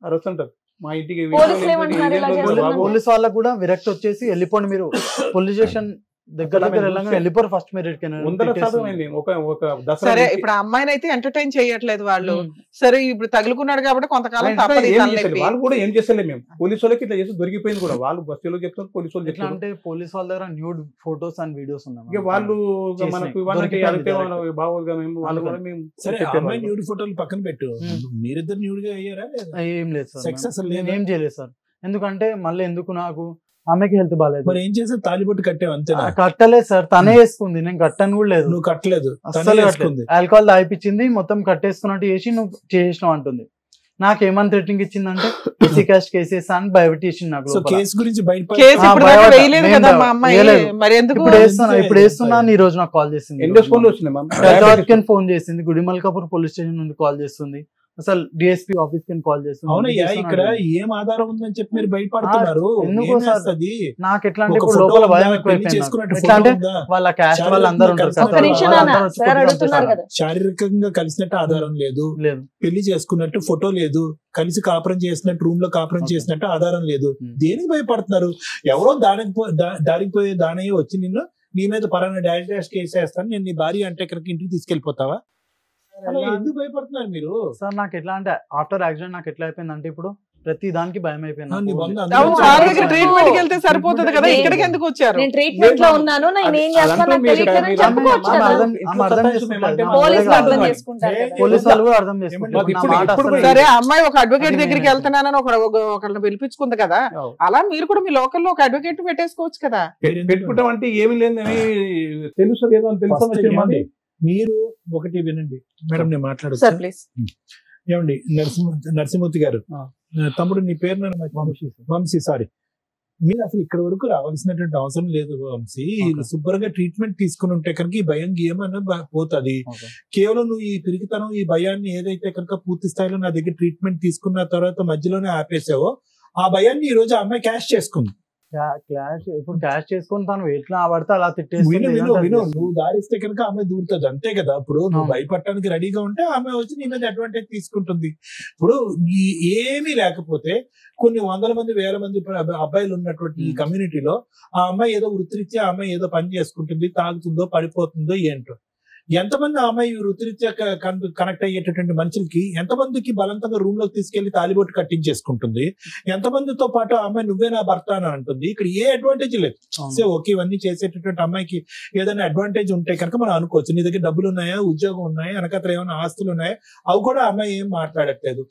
అరుస్తుంటారు మా ఇంటికి. పోలీసులు ఏమంటున్నారు ఇలా చేస్తున్నారు? పోలీస్ వాళ్ళకు కూడా విరక్తి వచ్చేసి వెళ్ళిపోండి మీరు పోలీస్ స్టేషన్ దగ్గర వెళ్ళగానే వెళ్ళిపోరు ఫస్ట్ మీరు సరే. ఇప్పుడు ఆ అమ్మాయిని అయితే ఎంటర్టైన్ చేయట్లేదు వాళ్ళు. సరే, ఇప్పుడు తగులుకున్నాడు కాబట్టి కొంతకాలం తప్పదు. వాళ్ళు కూడా ఏం చేస్తలేదు మేము, పోలీసు వాళ్ళకి ఇట్లా చేసి దొరికిపోయింది కూడా. వాళ్ళు బస్సులో చెప్తారు, పోలీసు వాళ్ళు ఎట్లా అంటే పోలీస్ వాళ్ళ దగ్గర న్యూడ్ ఫోటోస్ అండ్ వీడియోస్ ఉన్నాయి. ఇక వాళ్ళు మనకు ఇవ్వాలంటే బాగోదుగా మేము వాళ్ళు కూడా మేము. సరే, అమ్మాయి న్యూడ్ ఫోటోలు పక్కన పెట్టు, మీరిద్దరు న్యూడ్ గా అయ్యారా? ఏం లేదు సార్, సెక్స్ అసలు లేదు. ఏం చేయలేదు సార్. ఎందుకంటే మళ్ళీ ఎందుకు, నాకు ఆమెకి హెల్త్ బాగాలేదు. మరి ఏం చేసే తాలిబొట్టు కట్టావు అంతే? కట్టలేదు సార్, తనే వేసుకుంది, నేను కట్టను కూడా లేదు. నువ్వు కట్టలేదు, అసలు ఆల్కహాల్ తాగిపించింది, మొత్తం కట్టేసుకున్నట్టు చేసి నువ్వు చేసినావు అంటుంది. నాకేమని థ్రెటనింగ్ ఇచ్చిందంటే ఎస్సీ కాస్ట్ కేసెస్ అని భయపెట్టేసింది నాకు. సో కేసు గురించి బయట ఇప్పుడు వేస్తున్నా ఈ రోజు నాకు కాల్ చేసింది, ఫోన్ చేసింది, గుడిమల్కాపూర్ పోలీస్ స్టేషన్ నుండి కాల్ చేస్తుంది, అసలు డిఎస్పీ ఆఫీస్ కి కాల్ చేస్తుంది. అవునయ్యా, ఇక్కడ ఏం ఆధారం ఉందని చెప్పి మీరు భయపడుతున్నారు? నాకు ఎట్లా అంటే ఇప్పుడు లోపల భయం ఎక్కువైపోయింది. వాళ్ళ క్యాస్ట్ వాళ్ళు అందరూ శారీరకంగా కలిసినట్టు ఆధారం లేదు, పెళ్లి చేసుకున్నట్టు ఫోటో లేదు, కలిసి కాపురం చేసినట్టు రూమ్ లో కాపురం చేసినట్టు ఆధారం లేదు. దేనికి భయపడుతున్నారు? ఎవరో దానికి పోయే దానయ్య వచ్చి నిన్ను నీ మీద పరాన్న డాష్ డాష్ కేసు వేస్తాను, నేను నీ భార్య అంటే ఇక్కడికి ఇంటికి తీసుకెళ్లిపోతావా? ఎందుకు భయపడుతున్నారు మీరు? సార్ నాకు ఎట్లా అంటే ఆఫ్టర్ యాక్సిడెంట్ నాకు ఎట్లా అయిపోయింది అంటే ఇప్పుడు ప్రతి దానికి భయం అయిపోయింది. ట్రీట్మెంట్ కి వెళ్తే సరిపోతుంది కదా, ఇక్కడికి ఎందుకు వచ్చారు? నేను ట్రీట్మెంట్ లో ఉన్నాను, నేను ఏం చేస్తాను తెలియట్లేదని చెప్పుకోవచ్చు కదా. పోలీసు వాళ్ళు కూడా అర్థం చేసుకుంటారు. సరే, అమ్మాయి ఒక అడ్వకేట్ దగ్గరికి వెళ్తున్నానని ఒకళ్ళని పిలిపించుకుంది కదా, అలా మీరు కూడా మీ లోకల్లో ఒక అడ్వకేట్ పెట్టేసుకోవచ్చు కదా. పెట్టుకుంటాం అంటే ఏమి లేదని తెలుసు ఏదో తెలుసు. మీరు ఒకటి వినండి మేడం, నేను మాట్లాడచ్చు. ఏమండి నరసింహమూర్తి గారు, తమ్ముడు నీ పేరు వంశీ, సారీ, మీరు అసలు ఇక్కడ వరకు రావాల్సినటువంటి అవసరం లేదు వంశీ. శుభ్రంగా ట్రీట్మెంట్ తీసుకుని ఉంటే కనుక ఈ భయం ఏమన్నా పోతుంది. కేవలం నువ్వు ఈ పిరికితనం, ఈ భయాన్ని ఏదైతే కనుక పూర్తి స్థాయిలో నా దగ్గర ట్రీట్మెంట్ తీసుకున్న తర్వాత మధ్యలోనే ఆపేసావో, ఆ భయాన్ని ఈ రోజు ఆ అమ్మాయి క్యాష్ చేసుకుంది. ఇప్పుడు క్యాష్ చేసుకుని తను ఎట్లా పడితే అలా తిట్టేసి నువ్వు దారిస్తే కనుక ఆమె దూరుతుంది, అంతే కదా. ఇప్పుడు నువ్వు భయపడటానికి రెడీగా ఉంటే ఆమె వచ్చి నీ మీద అడ్వాంటేజ్ తీసుకుంటుంది. ఇప్పుడు ఏమీ లేకపోతే కొన్ని వందల మంది, వేల మంది అబ్బాయిలు ఉన్నటువంటి ఈ కమ్యూనిటీలో ఆ అమ్మాయి ఏదో వృత్తిరీత్యా ఆ అమ్మాయి ఏదో పని చేసుకుంటుంది, తాగుతుందో పడిపోతుందో ఏంటో. ఎంతమంది ఆ అమ్మాయి వృత్తిరీత్యా కనెక్ట్ అయ్యేటటువంటి మనుషులకి ఎంతమందికి బలంతంగా రూమ్ లోకి తీసుకెళ్లి తాలిబొట్టు కట్టించేసుకుంటుంది, ఎంతమందితో పాటు ఆ అమ్మాయి నువ్వే నా భర్త అని అంటుంది. ఇక్కడ ఏ అడ్వాంటేజ్ లేదు. సో ఓకే, ఇవన్నీ చేసేటటువంటి అమ్మాయికి ఏదైనా అడ్వాంటేజ్ ఉంటే కనుక మనం అనుకోవచ్చు. నీ దగ్గర డబ్బులు ఉన్నాయా, ఉద్యోగం ఉన్నాయా, వెనకత్ర ఏమైనా ఆస్తులు ఉన్నాయా, అవి కూడా ఆ అమ్మాయి ఏం మాట్లాడట్లేదు.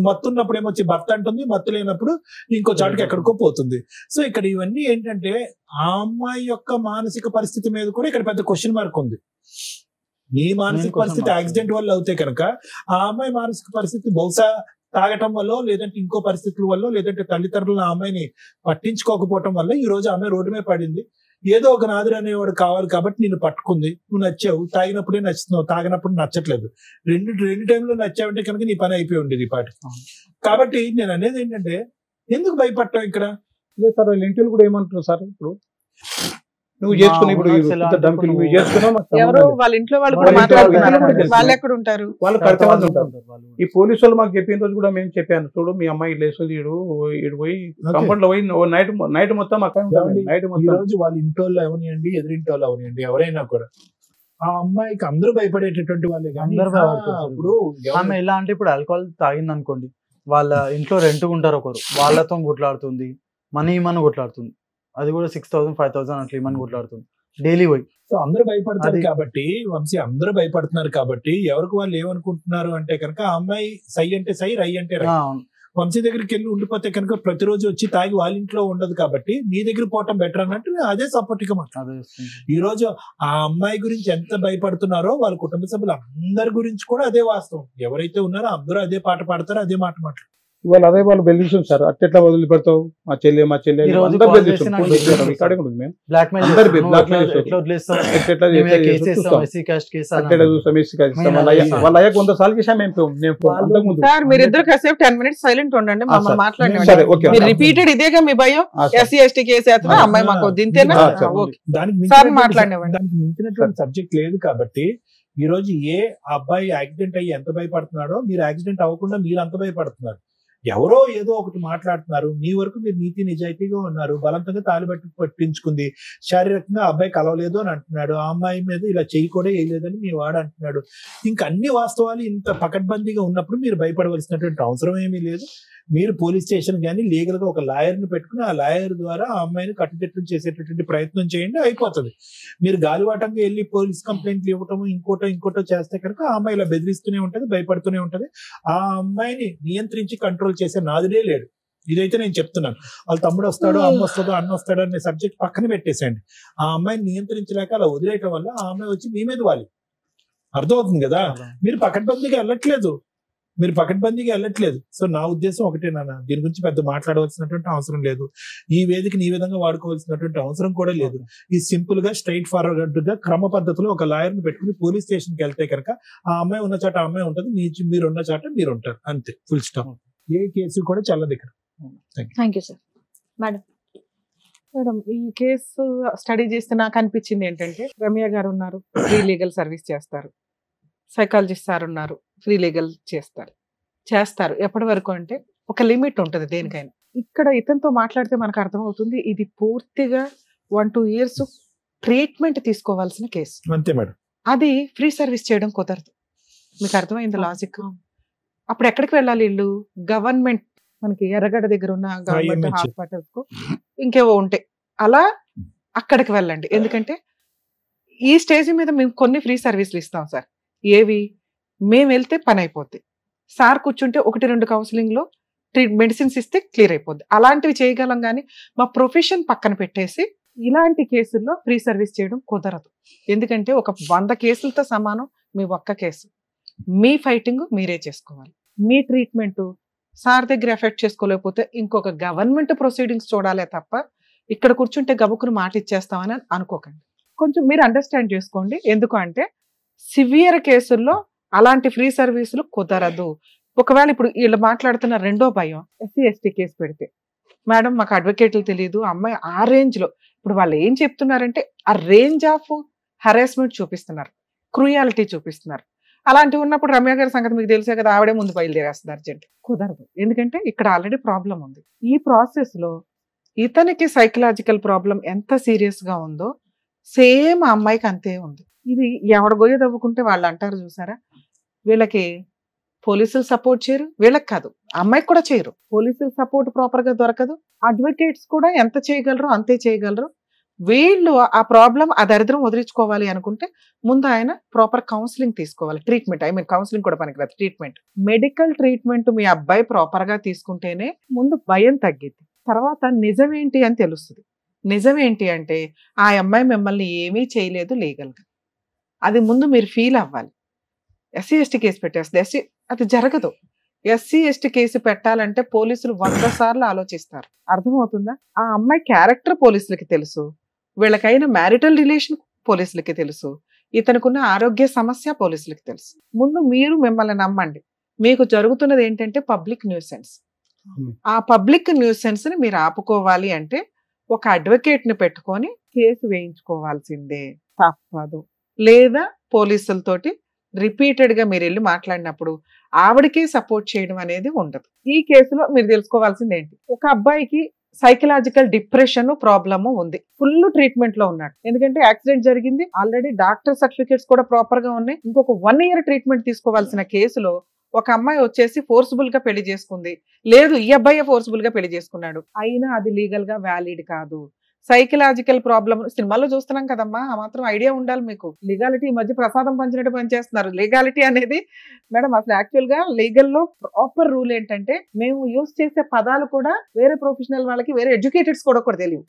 మత్తున్నప్పుడు ఏమొచ్చి భర్త అంటుంది, మత్తు లేనప్పుడు ఇంకో చాటుకి ఎక్కడికో పోతుంది. సో ఇక్కడ ఇవన్నీ ఏంటంటే ఆ అమ్మాయి యొక్క మానసిక పరిస్థితి మీద కూడా ఇక్కడ పెద్ద క్వశ్చన్ మార్క్ ఉంది. నీ మానసిక పరిస్థితి యాక్సిడెంట్ వల్ల అవుతే కనుక ఆ అమ్మాయి మానసిక పరిస్థితి బహుశా తాగటం వల్ల, లేదంటే ఇంకో పరిస్థితుల వల్ల, లేదంటే తల్లిదండ్రులు ఆ అమ్మాయిని పట్టించుకోకపోవటం వల్ల ఈ రోజు ఆమె రోడ్డు మీద పడింది. ఏదో ఒక నాదురు అనేవాడు కావాలి కాబట్టి నిన్ను పట్టుకుంది. నువ్వు నచ్చావు, తాగినప్పుడే నచ్చుతున్నావు, తాగినప్పుడు నచ్చట్లేదు. రెండు టైంలో నచ్చావంటే కనుక నీ పని అయిపోయి ఉండేది ఈ పాటి. కాబట్టి నేను అనేది ఏంటంటే, ఎందుకు భయపడటం ఇక్కడ? లేదు సార్, వాళ్ళ ఇంటిలో కూడా ఏమంటారు సార్, ఇప్పుడు నువ్వు చేసుకుని ఇప్పుడు ఎవరు వాళ్ళ ఇంట్లో వాళ్ళు కూడా మాట్లాడుతున్నారు, వాళ్ళు ఎక్కడ ఉంటారు? వాళ్ళు కరెక్ట్ ఉంటారు. ఈ పోలీసు వాళ్ళు మాకు చెప్పిన రోజు కూడా మేము చెప్పాను, చూడు మీ అమ్మాయి లేస్తుంది, ఇడు పోయి కంపౌండ్ లో పోయి నైట్ మొత్తం అక్కడ నైట్ మొత్తం. రోజు వాళ్ళ ఇంట్లో అవనియండి, ఎదురింటి వాళ్ళు అవనియండి, ఎవరైనా కూడా ఆ అమ్మాయికి అందరూ భయపడేటటువంటి వాళ్ళే. ఇప్పుడు ఆమె ఎలా అంటే ఇప్పుడు ఆల్కహాల్ తాగింది అనుకోండి, వాళ్ళ ఇంట్లో రెంట్గా ఉంటారు ఒకరు, వాళ్ళతో కొట్లాడుతుంది, మనీ కొట్లాడుతుంది, అది కూడా 6,000 5,000 అట్లా ఇమని కొట్లాడుతుంది డైలీ పోయి. సో అందరూ భయపడతారు కాబట్టి వంశీ, అందరూ భయపడుతున్నారు కాబట్టి ఎవరికి వాళ్ళు ఏమనుకుంటున్నారు అంటే కనుక ఆ అమ్మాయి సై అంటే సై, రై అంటే రై. వంశీ దగ్గరికి వెళ్ళి ఉండిపోతే కనుక ప్రతిరోజు వచ్చి తాగి వాళ్ళ ఇంట్లో ఉండదు కాబట్టి నీ దగ్గర పోవటం బెటర్ అన్నట్టు నేను అదే సపోర్ట్ గా మాట్లాడు. ఈ రోజు ఆ అమ్మాయి గురించి ఎంత భయపడుతున్నారో వాళ్ళ కుటుంబ సభ్యులు అందరి గురించి కూడా అదే వాస్తవం. ఎవరైతే ఉన్నారో అందరూ అదే పాట పాడతారో అదే మాట మాట్లాడు. ఇవాళ అదే వాళ్ళు బెదిరిస్తుంది సార్, అట్లా వదిలిపెడతావు మా చెల్లి అందరు బెదిరిస్తున్నాం. వాళ్ళ అయ్యాక 100 సార్లు చేసాం మేము. సార్ మీరిద్దరు కాసేపు 10 minutes సైలెంట్ ఉండండి, మమ్మల్ని మాట్లాడండి. రిపీటెడ్ ఇదేగా మీ భయం, ఎస్సీ ఎస్టీ కేసు వేస్తున్నా అమ్మాయి మాకు దింతేనా? దానికి మించినటువంటి సబ్జెక్ట్ లేదు కాబట్టి ఈ రోజు అబ్బాయి యాక్సిడెంట్ అయ్యి ఎంత భయపడుతున్నాడో మీరు యాక్సిడెంట్ అవ్వకుండా మీరు అంత భయపడుతున్నారు. ఎవరో ఏదో ఒకటి మాట్లాడుతున్నారు, మీ వరకు మీరు నీతి నిజాయితీగా ఉన్నారు. బలంతంగా తాలిబట్టి పట్టించుకుంది, శారీరకంగా అబ్బాయి కలవలేదు అని అంటున్నాడు, ఆ అమ్మాయి మీద ఇలా చెయ్యి కూడా వేయలేదని మీ వాడు అంటున్నాడు. ఇంకా అన్ని వాస్తవాలు ఇంత పకడ్బందీగా ఉన్నప్పుడు మీరు భయపడవలసినటువంటి అవసరం ఏమీ లేదు. మీరు పోలీస్ స్టేషన్ కానీ లీగల్ గా ఒక లాయర్ని పెట్టుకుని ఆ లాయర్ ద్వారా ఆ అమ్మాయిని కట్టుదిట్టం చేసేటటువంటి ప్రయత్నం చేయండి, అయిపోతుంది. మీరు గాలివాటంగా వెళ్ళి పోలీస్ కంప్లైంట్లు ఇవ్వటము ఇంకోటో చేస్తే కనుక ఆ అమ్మాయి ఇలా బెదిరిస్తూనే ఉంటది, భయపడుతూనే ఉంటది. ఆ అమ్మాయిని నియంత్రించి కంట్రోల్ చేసే నాదుడే లేడు. ఇదైతే నేను చెప్తున్నాను. వాళ్ళ తమ్ముడు వస్తాడో అమ్మ వస్తుందో అన్న వస్తాడో అనే సబ్జెక్ట్ పక్కన పెట్టేసేయండి. ఆ అమ్మాయిని నియంత్రించలేక అలా వదిలేయటం వల్ల ఆ అమ్మాయి వచ్చి మీ మీద వాలి. అర్థమవుతుంది కదా? మీరు పకడ్బందీగా వెళ్ళట్లేదు. సో నా ఉద్దేశం ఒకటే నాన్న, దీని గురించి పెద్ద మాట్లాడవలసినటువంటి అవసరం లేదు. ఈ వేదికని ఈ విధంగా వాడుకోవాల్సినటువంటి అవసరం కూడా లేదు. ఈ సింపుల్ గా స్ట్రైట్ ఫార్వర్డ్ గా క్రమ పద్ధతిలో ఒక లాయర్ ని పెట్టుకుని పోలీస్ స్టేషన్ కి వెళ్తే కనుక ఆ అమ్మాయి ఉన్న చాట అమ్మాయి ఉంటుంది, మీరు ఉన్న చాట మీరు ఉంటారు, అంతే, ఫుల్ స్టాప్. ఏ కేసు కూడా చాలా దగ్గర. Thank you sir. మేడం ఈ కేసు స్టడీ చేస్తే నాకు అనిపించింది ఏంటంటే, రమ్య గారు ఉన్నారు, ఫ్రీ లీగల్ సర్వీస్ చేస్తారు. సైకాలజిస్ట్ సార్ ఉన్నారు, ఫ్రీ లీగల్ చేస్తారు. ఎప్పటి వరకు అంటే ఒక లిమిట్ ఉంటుంది దేనికైనా. ఇక్కడ ఇతనితో మాట్లాడితే మనకు అర్థమవుతుంది, ఇది పూర్తిగా 1-2 years ట్రీట్మెంట్ తీసుకోవాల్సిన కేసు. అంతే మేడం. అది ఫ్రీ సర్వీస్ చేయడం కుదరదు. మీకు అర్థమైంది లాజిక్? అప్పుడు ఎక్కడికి వెళ్ళాలి వీళ్ళు? గవర్నమెంట్, మనకి ఎర్రగడ్డ దగ్గర ఉన్న గవర్నమెంట్ హాస్పిటల్స్ కు ఇంకేవో ఉంటాయి, అలా అక్కడికి వెళ్ళండి. ఎందుకంటే ఈ స్టేజ్ మీద మేము కొన్ని ఫ్రీ సర్వీసులు ఇస్తాం సార్. ఏవి? మేము వెళ్తే పని అయిపోద్ది, సార్ కూర్చుంటే 1-2 కౌన్సిలింగ్ లో మెడిసిన్స్ ఇస్తే క్లియర్ అయిపోద్ది. అలాంటివి చేయగలం, కానీ మా ప్రొఫెషన్ పక్కన పెట్టేసి ఇలాంటి కేసుల్లో ఫ్రీ సర్వీస్ చేయడం కుదరదు. ఎందుకంటే ఒక 100 కేసులతో సమానం మీ ఒక్క కేసు. మీ ఫైటింగ్ మీరే చేసుకోవాలి. మీ ట్రీట్మెంట్ సార్ దగ్గర ఎఫెక్ట్ చేసుకోలేకపోతే ఇంకొక గవర్నమెంట్ ప్రొసీడింగ్స్ చూడాలే తప్ప ఇక్కడ కూర్చుంటే గబుకుని మాట ఇచ్చేస్తామని అనుకోకండి. కొంచెం మీరు అండర్స్టాండ్ చేసుకోండి. ఎందుకు అంటే సివియర్ కేసుల్లో అలాంటి ఫ్రీ సర్వీసులు కుదరదు. ఒకవేళ ఇప్పుడు వీళ్ళు మాట్లాడుతున్న రెండో భయం, ఎస్సీ ఎస్టీ కేసు పెడితే మేడం మాకు అడ్వకేట్లు తెలియదు, అమ్మాయి ఆ రేంజ్ లో, ఇప్పుడు వాళ్ళు ఏం చెప్తున్నారంటే ఆ రేంజ్ ఆఫ్ హరాస్మెంట్ చూపిస్తున్నారు, క్రూయాలిటీ చూపిస్తున్నారు. అలాంటివి ఉన్నప్పుడు రమ్య గారి సంగతి మీకు తెలిసే కదా, ఆవిడే ముందు బయలుదేరేస్తుంది అర్జెంట్. కుదరదు, ఎందుకంటే ఇక్కడ ఆల్రెడీ ప్రాబ్లం ఉంది. ఈ ప్రాసెస్ లో ఇతనికి సైకలాజికల్ ప్రాబ్లం ఎంత సీరియస్ గా ఉందో సేమ్ ఆ అమ్మాయికి అంతే ఉంది. ఇది ఎవడ గొయ్య తవ్వుకుంటే వాళ్ళు అంటారు చూసారా, వీళ్ళకి పోలీసులు సపోర్ట్ చేయరు, వీళ్ళకి కాదు అమ్మాయికి కూడా చేయరు. పోలీసులు సపోర్ట్ ప్రాపర్ గా దొరకదు, అడ్వకేట్స్ కూడా ఎంత చేయగలరు అంతే చేయగలరు. వీళ్ళు ఆ ప్రాబ్లం ఆ దరిద్రం వదిలించుకోవాలి అనుకుంటే ముందు ఆయన ప్రాపర్ కౌన్సిలింగ్ తీసుకోవాలి. ట్రీట్మెంట్, కౌన్సిలింగ్ కూడా పనికిరాదు, ట్రీట్మెంట్, మెడికల్ ట్రీట్మెంట్ మీ అబ్బాయి ప్రాపర్ గా తీసుకుంటేనే ముందు భయం తగ్గిద్ది. తర్వాత నిజమేంటి అని తెలుస్తుంది. నిజమేంటి అంటే ఆ అమ్మాయి మిమ్మల్ని ఏమీ చేయలేదు లీగల్ గా, అది ముందు మీరు ఫీల్ అవ్వాలి. ఎస్సీ ఎస్టీ కేసు పెట్టేస్తుంది, అది జరగదు. ఎస్సీ ఎస్టీ కేసు పెట్టాలంటే పోలీసులు 100 సార్లు ఆలోచిస్తారు. అర్థమవుతుందా? ఆ అమ్మాయి క్యారెక్టర్ పోలీసులకి తెలుసు, వీళ్ళకైన మ్యారిటల్ రిలేషన్ పోలీసులకి తెలుసు, ఇతనుకున్న ఆరోగ్య సమస్య పోలీసులకి తెలుసు. ముందు మీరు మిమ్మల్ని నమ్మండి. మీకు జరుగుతున్నది ఏంటంటే పబ్లిక్ న్యూసెన్స్. ఆ పబ్లిక్ న్యూసెన్స్ ని మీరు ఆపుకోవాలి అంటే ఒక అడ్వకేట్ ని పెట్టుకొని కేసు వేయించుకోవాల్సిందే, తప్పదు. లేదా పోలీసులతోటి రిపీటెడ్ గా మీరు వెళ్ళి మాట్లాడినప్పుడు ఆవిడకే సపోర్ట్ చేయడం అనేది ఉండదు. ఈ కేసులో మీరు తెలుసుకోవాల్సింది ఏంటి, ఒక అబ్బాయికి సైకలాజికల్ డిప్రెషన్ ప్రాబ్లము ఉంది, ఫుల్ ట్రీట్మెంట్ లో ఉన్నాడు. ఎందుకంటే యాక్సిడెంట్ జరిగింది, ఆల్రెడీ డాక్టర్ సర్టిఫికేట్స్ కూడా ప్రాపర్ గా ఉన్నాయి. ఇంకొక 1 year ట్రీట్మెంట్ తీసుకోవాల్సిన కేసులో ఒక అమ్మాయి వచ్చేసి ఫోర్స్ఫుల్ గా పెళ్లి చేసుకుంది, లేదు ఈ అబ్బాయి ఫోర్స్ఫుల్ గా పెళ్లి చేసుకున్నాడు, అయినా అది లీగల్ గా వ్యాలిడ్ కాదు. సైకలాజికల్ ప్రాబ్లమ్ సినిమాల్లో చూస్తున్నాం కదమ్మా, ఆ మాత్రం ఐడియా ఉండాలి మీకు. లీగాలిటీ ఈ మధ్య ప్రసాదం పంచినట్టు పనిచేస్తున్నారు. లీగాలిటీ అనేది మేడం అసలు యాక్చువల్ గా లీగల్ లో ప్రాపర్ రూల్ ఏంటంటే, మేము యూజ్ చేసే పదాలు కూడా వేరే ప్రొఫెషనల్ వాళ్ళకి, వేరే ఎడ్యుకేటెడ్స్ కూడా తెలియవు.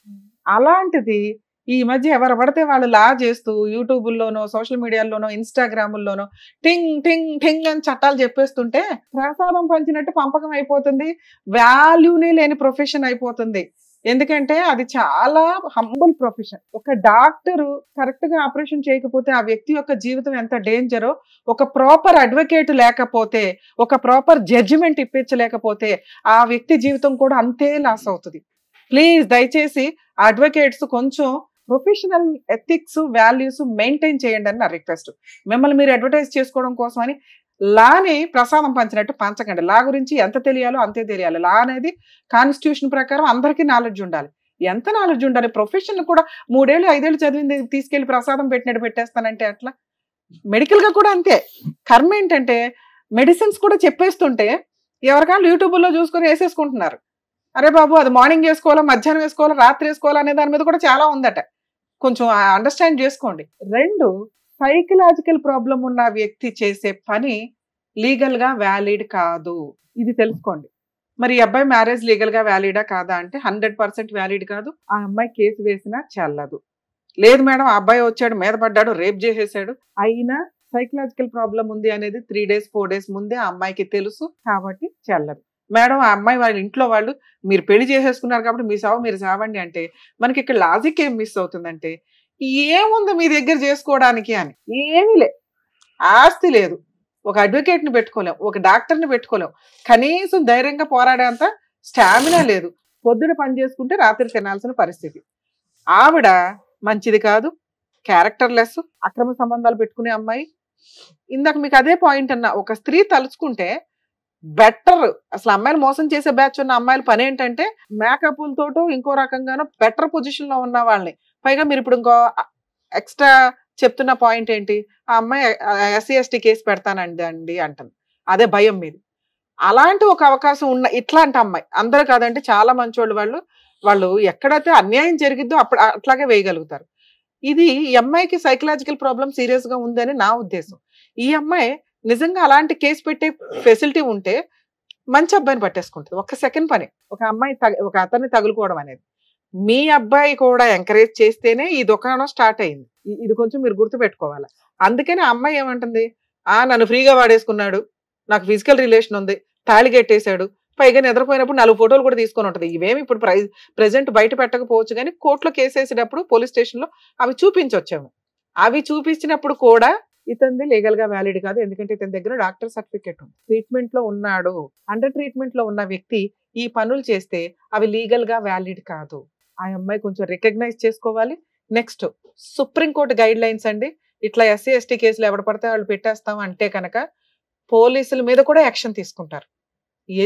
అలాంటిది ఈ మధ్య ఎవరు పడితే వాళ్ళు లా చేస్తూ యూట్యూబ్లోనో, సోషల్ మీడియాలోనో, ఇన్స్టాగ్రాముల్లోనో టింగ్ టింగ్ టింగ్ అని చట్టాలు చెప్పేస్తుంటే ప్రసాదం పంచినట్టు పంపకం అయిపోతుంది. వాల్యూనే లేని ప్రొఫెషన్ అయిపోతుంది. ఎందుకంటే అది చాలా హంబుల్ ప్రొఫెషన్. ఒక డాక్టరు కరెక్ట్ గా ఆపరేషన్ చేయకపోతే ఆ వ్యక్తి యొక్క జీవితం ఎంత డేంజరో, ఒక ప్రాపర్ అడ్వకేట్ లేకపోతే, ఒక ప్రాపర్ జడ్జిమెంట్ ఇప్పించలేకపోతే ఆ వ్యక్తి జీవితం కూడా అంతే లాస్ అవుతుంది. ప్లీజ్ దయచేసి అడ్వకేట్స్ కొంచెం ప్రొఫెషనల్ ఎథిక్స్, వాల్యూస్ మెయింటైన్ చేయండి అని నా రిక్వెస్ట్. మిమ్మల్ని మీరు అడ్వర్టైజ్ చేసుకోవడం కోసం అని లాని ప్రసాదం పంచినట్టు పంచకండి. లా గురించి ఎంత తెలియాలో అంతే తెలియాలి. లా అనేది కాన్స్టిట్యూషన్ ప్రకారం అందరికీ నాలెడ్జ్ ఉండాలి. ఎంత నాలెడ్జ్ ఉండాలి? ప్రొఫెషన్ కూడా 3 ఏళ్ళు 5 ఏళ్ళు చదివింది తీసుకెళ్లి ప్రసాదం పెట్టినట్టు పెట్టేస్తానంటే అట్లా. మెడికల్ గా కూడా అంతే. కర్మ ఏంటంటే మెడిసిన్స్ కూడా చెప్పేస్తుంటే ఎవరికాళ్ళు యూట్యూబ్లో చూసుకొని వేసేసుకుంటున్నారు. అరే బాబు అది మార్నింగ్ వేసుకోవాలా, మధ్యాహ్నం వేసుకోవాలా, రాత్రి వేసుకోవాలా అనే దాని మీద కూడా చాలా ఉందట. కొంచెం అండర్స్టాండ్ చేసుకోండి. 2, సైకలాజికల్ ప్రాబ్లం ఉన్న వ్యక్తి చేసే పని లీగల్ గా వ్యాలిడ్ కాదు. ఇది తెలుసుకోండి. మరి ఈ అబ్బాయి మ్యారేజ్ లీగల్ గా వ్యాలిడా కాదా అంటే 100% వ్యాలిడ్ కాదు. ఆ అమ్మాయి కేసు వేసినా చెల్లదు. లేదు మేడం ఆ అబ్బాయి వచ్చాడు, మీద పడ్డాడు, రేప్ చేసేసాడు, అయినా సైకలాజికల్ ప్రాబ్లం ఉంది అనేది 3 days 4 days ముందే ఆ అమ్మాయికి తెలుసు కాబట్టి చెల్లదు. మేడం ఆ అమ్మాయి వాళ్ళ ఇంట్లో వాళ్ళు మీరు పెళ్లి చేసేసుకున్నారు కాబట్టి మీ సావు మీరు సావండి అంటే మనకి ఇక్కడ లాజిక్ ఏం మిస్ అవుతుందంటే, ఏముంది మీ దగ్గర చేసుకోవడానికి అని? ఏమీ లే. ఆస్తి లేదు, ఒక అడ్వకేట్ని పెట్టుకోలేం, ఒక డాక్టర్ని పెట్టుకోలేం, కనీసం ధైర్యంగా పోరాడేంత స్టామినా లేదు. పొద్దున పని చేసుకుంటే రాత్రి తినాల్సిన పరిస్థితి. ఆవిడ మంచిది కాదు, క్యారెక్టర్లెస్, అక్రమ సంబంధాలు పెట్టుకునే అమ్మాయి. ఇందాక మీకు అదే పాయింట్ అన్నా, ఒక స్త్రీ తలుచుకుంటే బెటర్. అసలు అమ్మాయిలు మోసం చేసే బ్యాచ్ ఉన్న అమ్మాయిల పని ఏంటంటే మేకప్లతోటో ఇంకో రకంగానో బెటర్ పొజిషన్ లో ఉన్న వాళ్ళని. పైగా మీరు ఇప్పుడు ఇంకో ఎక్స్ట్రా చెప్తున్న పాయింట్ ఏంటి, ఆ అమ్మాయి SC ST కేసు పెడతానండి అంటుంది. అదే భయం మీద. అలాంటి ఒక అవకాశం ఉన్న ఇట్లాంటి అమ్మాయి, అందరూ కాదంటే చాలా మంచోళ్ళు వాళ్ళు ఎక్కడైతే అన్యాయం జరిగిద్దో అప్పుడు అట్లాగే వేయగలుగుతారు. ఇది ఈ అమ్మాయికి సైకలాజికల్ ప్రాబ్లం సీరియస్ గా ఉందని నా ఉద్దేశం. ఈ అమ్మాయి నిజంగా అలాంటి కేసు పెట్టే ఫెసిలిటీ ఉంటే మంచి అబ్బాయిని పట్టేసుకుంటుంది. ఒక్క సెకండ్ పని ఒక అమ్మాయి ఒక అతన్ని తగులుకోవడం అనేది. మీ అబ్బాయి కూడా ఎంకరేజ్ చేస్తేనే ఈ దుకాణం స్టార్ట్ అయింది. ఇది కొంచెం మీరు గుర్తుపెట్టుకోవాలి. అందుకని ఆ అమ్మాయి ఏమంటుంది, నన్ను ఫ్రీగా వాడేసుకున్నాడు, నాకు ఫిజికల్ రిలేషన్ ఉంది, తాళి కట్టేశాడు, పైగా నిద్రపోయినప్పుడు 4 ఫోటోలు కూడా తీసుకొని ఉంటుంది. ఇవేమి ఇప్పుడు ప్రెజెంట్ బయట పెట్టకపోవచ్చు కానీ కోర్టులో కేసు వేసేటప్పుడు పోలీస్ స్టేషన్లో అవి చూపించొచ్చాము. అవి చూపించినప్పుడు కూడా ఇతనిది లీగల్ గా వ్యాలిడ్ కాదు. ఎందుకంటే ఇతని దగ్గర డాక్టర్ సర్టిఫికేట్ ఉంది, ట్రీట్మెంట్ లో ఉన్నాడు. అండర్ ట్రీట్మెంట్ లో ఉన్న వ్యక్తి ఈ పనులు చేస్తే అవి లీగల్ గా వ్యాలిడ్ కాదు. ఆ అమ్మాయి కొంచెం రికగ్నైజ్ చేసుకోవాలి. నెక్స్ట్ సుప్రీంకోర్టు గైడ్ లైన్స్ అండి. ఇట్లా SC ST కేసులు ఎవడ పడితే వాళ్ళు పెట్టేస్తాం అంటే కనుక పోలీసుల మీద కూడా యాక్షన్ తీసుకుంటారు.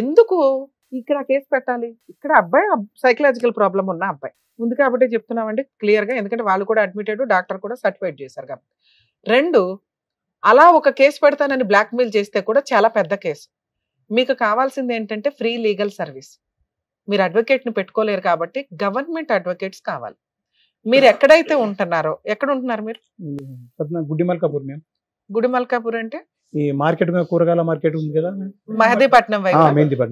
ఎందుకు ఇక్కడ కేసు పెట్టాలి? ఇక్కడ అబ్బాయి సైకలాజికల్ ప్రాబ్లం ఉన్న అబ్బాయి ఉంది కాబట్టి చెప్తున్నామండి క్లియర్ గా. ఎందుకంటే వాళ్ళు కూడా అడ్మిటెడ్, డాక్టర్ కూడా సర్టిఫైడ్ చేశారు కాబట్టి. 2, అలా ఒక కేసు పెడతానని బ్లాక్మెయిల్ చేస్తే కూడా చాలా పెద్ద కేసు. మీకు కావాల్సింది ఏంటంటే ఫ్రీ లీగల్ సర్వీస్. మీరు అడ్వకేట్ని పెట్టుకోలేరు కాబట్టి గవర్నమెంట్ అడ్వకేట్స్ కావాలి. మీరు ఎక్కడైతే ఉంటున్నారో, ఎక్కడ ఉంటున్నారు మీరు? గుడిమల్కాపూర్. మేము గుడిమల్కాపూర్ అంటే ఈ మార్కెట్ కూరగాయల మార్కెట్ ఉంది కదా, మెహదీపట్నం వైపు.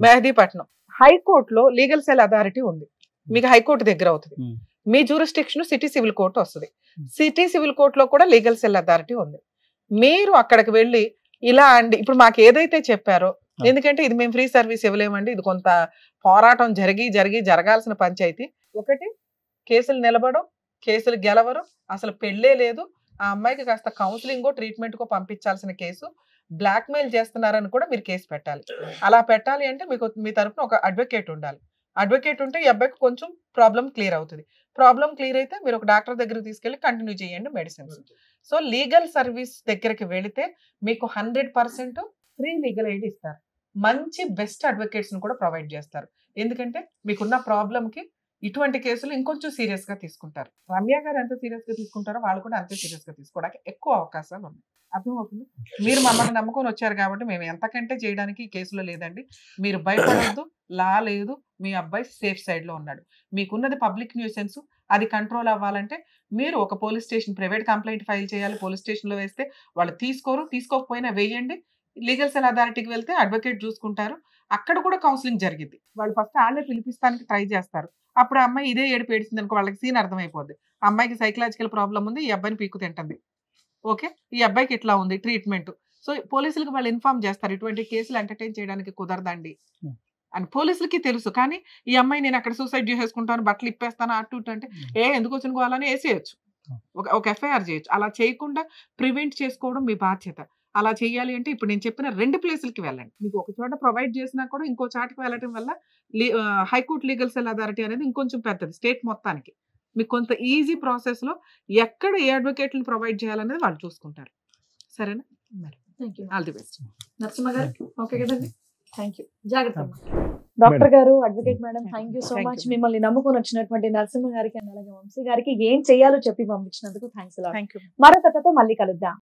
మెహదీపట్నం హైకోర్టులో లీగల్ సెల్ అథారిటీ ఉంది. మీకు హైకోర్టు దగ్గర అవుతుంది. మీ జ్యూరిస్డిక్షన్ సిటీ సివిల్ కోర్టు వస్తుంది. సిటీ సివిల్ కోర్టులో కూడా లీగల్ సెల్ అథారిటీ ఉంది. మీరు అక్కడికి వెళ్ళి ఇలా అండి ఇప్పుడు మాకు ఏదైతే చెప్పారో, ఎందుకంటే ఇది మేము ఫ్రీ సర్వీస్ ఇవ్వలేమండి, ఇది కొంత పోరాటం జరగాల్సిన పంచాయతీ. ఒకటి కేసులు నిలబడం, కేసులు గెలవరు, అసలు పెళ్ళే లేదు, ఆ అమ్మాయికి కాస్త కౌన్సిలింగో ట్రీట్మెంట్కో పంపించాల్సిన కేసు, బ్లాక్మెయిల్ చేస్తున్నారని కూడా మీరు కేసు పెట్టాలి. అలా పెట్టాలి అంటే మీకు మీ తరపున ఒక అడ్వకేట్ ఉండాలి. అడ్వకేట్ ఉంటే ఈ అబ్బాయికి కొంచెం ప్రాబ్లం క్లియర్ అవుతుంది. ప్రాబ్లం క్లియర్ అయితే మీరు ఒక డాక్టర్ దగ్గరికి తీసుకెళ్ళి కంటిన్యూ చేయండి మెడిసిన్స్. సో లీగల్ సర్వీస్ దగ్గరికి వెళితే మీకు 100% ఫ్రీ లీగల్ ఎయిడ్ ఇస్తారు. మంచి బెస్ట్ అడ్వకేట్స్ని కూడా ప్రొవైడ్ చేస్తారు. ఎందుకంటే మీకున్న ప్రాబ్లంకి ఇటువంటి కేసులు ఇంకొంచెం సీరియస్గా తీసుకుంటారు. రమ్య గారు ఎంత సీరియస్గా తీసుకుంటారో వాళ్ళు కూడా అంతే సీరియస్గా తీసుకోవడానికి ఎక్కువ అవకాశాలు ఉన్నాయి. అర్థమవుతుంది? మీరు మమ్మల్ని నమ్ముకొని వచ్చారు కాబట్టి మేము ఎంతకంటే చేయడానికి ఈ కేసులో లేదండి. మీరు భయపడవద్దు, లా లేదు, మీ అబ్బాయి సేఫ్ సైడ్లో ఉన్నాడు. మీకున్నది పబ్లిక్ న్యూసెన్స్, అది కంట్రోల్ అవ్వాలంటే మీరు ఒక police station private complaint file చేయాలి. పోలీస్ స్టేషన్లో వేస్తే వాళ్ళు తీసుకోకపోయినా వేయండి. లీగల్ సెల్ అథారిటీకి వెళ్తే అడ్వకేట్ చూసుకుంటారు. అక్కడ కూడా కౌన్సిలింగ్ జరిగింది. వాళ్ళు ఫస్ట్ వాళ్ళే పిలిపిస్తానికి ట్రై చేస్తారు. అప్పుడు ఆ అమ్మాయి ఇదే ఏడుపు ఏడిసింది అనుకో, వాళ్ళకి సీన్ అర్థమైపోద్ది. ఆ అమ్మాయికి సైకలాజికల్ ప్రాబ్లం ఉంది, ఈ అబ్బాయిని పీకు తింటుంది. ఓకే, ఈ అబ్బాయికి ఇట్లా ఉంది ట్రీట్మెంట్. సో పోలీసులకు వాళ్ళు ఇన్ఫార్మ్ చేస్తారు, ఇటువంటి కేసులు ఎంటర్టైన్ చేయడానికి కుదరదండి అని పోలీసులకి తెలుసు. కానీ ఈ అమ్మాయి నేను అక్కడ సూసైడ్ చేసేసుకుంటాను, బట్టలు ఇప్పేస్తాను అటు ఇటు అంటే ఎందుకు వచ్చిన గోవాలని వేసేయచ్చు, ఒక ఎఫ్ఐఆర్ చేయొచ్చు. అలా చేయకుండా ప్రివెంట్ చేసుకోవడం మీ బాధ్యత. అలా చేయాలి అంటే ఇప్పుడు నేను చెప్పిన 2 ప్లేసులకి వెళ్ళండి. మీకు ఒక చోట ప్రొవైడ్ చేసినా కూడా ఇంకో చాటుకు వెళ్ళడం వల్ల హైకోర్టు లీగల్ సెల్ అథారిటీ అనేది ఇంకొంచెం పెద్దది స్టేట్ మొత్తానికి. మీకు కొంత ఈజీ ప్రాసెస్లో ఎక్కడ ఏ అడ్వకేట్ని ప్రొవైడ్ చేయాలనేది వాళ్ళు చూసుకుంటారు. సరేనా? All the best. నరసింహ గారు ఓకే కదండి, థ్యాంక్ యూ. జాగ్రత్త. డాక్టర్ గారు, advocate madam, thank you so much. మిమ్మల్ని నమ్ముకొని వచ్చినటువంటి నరసింహ గారికి అండ్ అలాగే వంశీ గారికి ఏం చేయాలో చెప్పి పంపించినందుకు థ్యాంక్స్. మరో కథతో మళ్ళీ కలుద్దాం.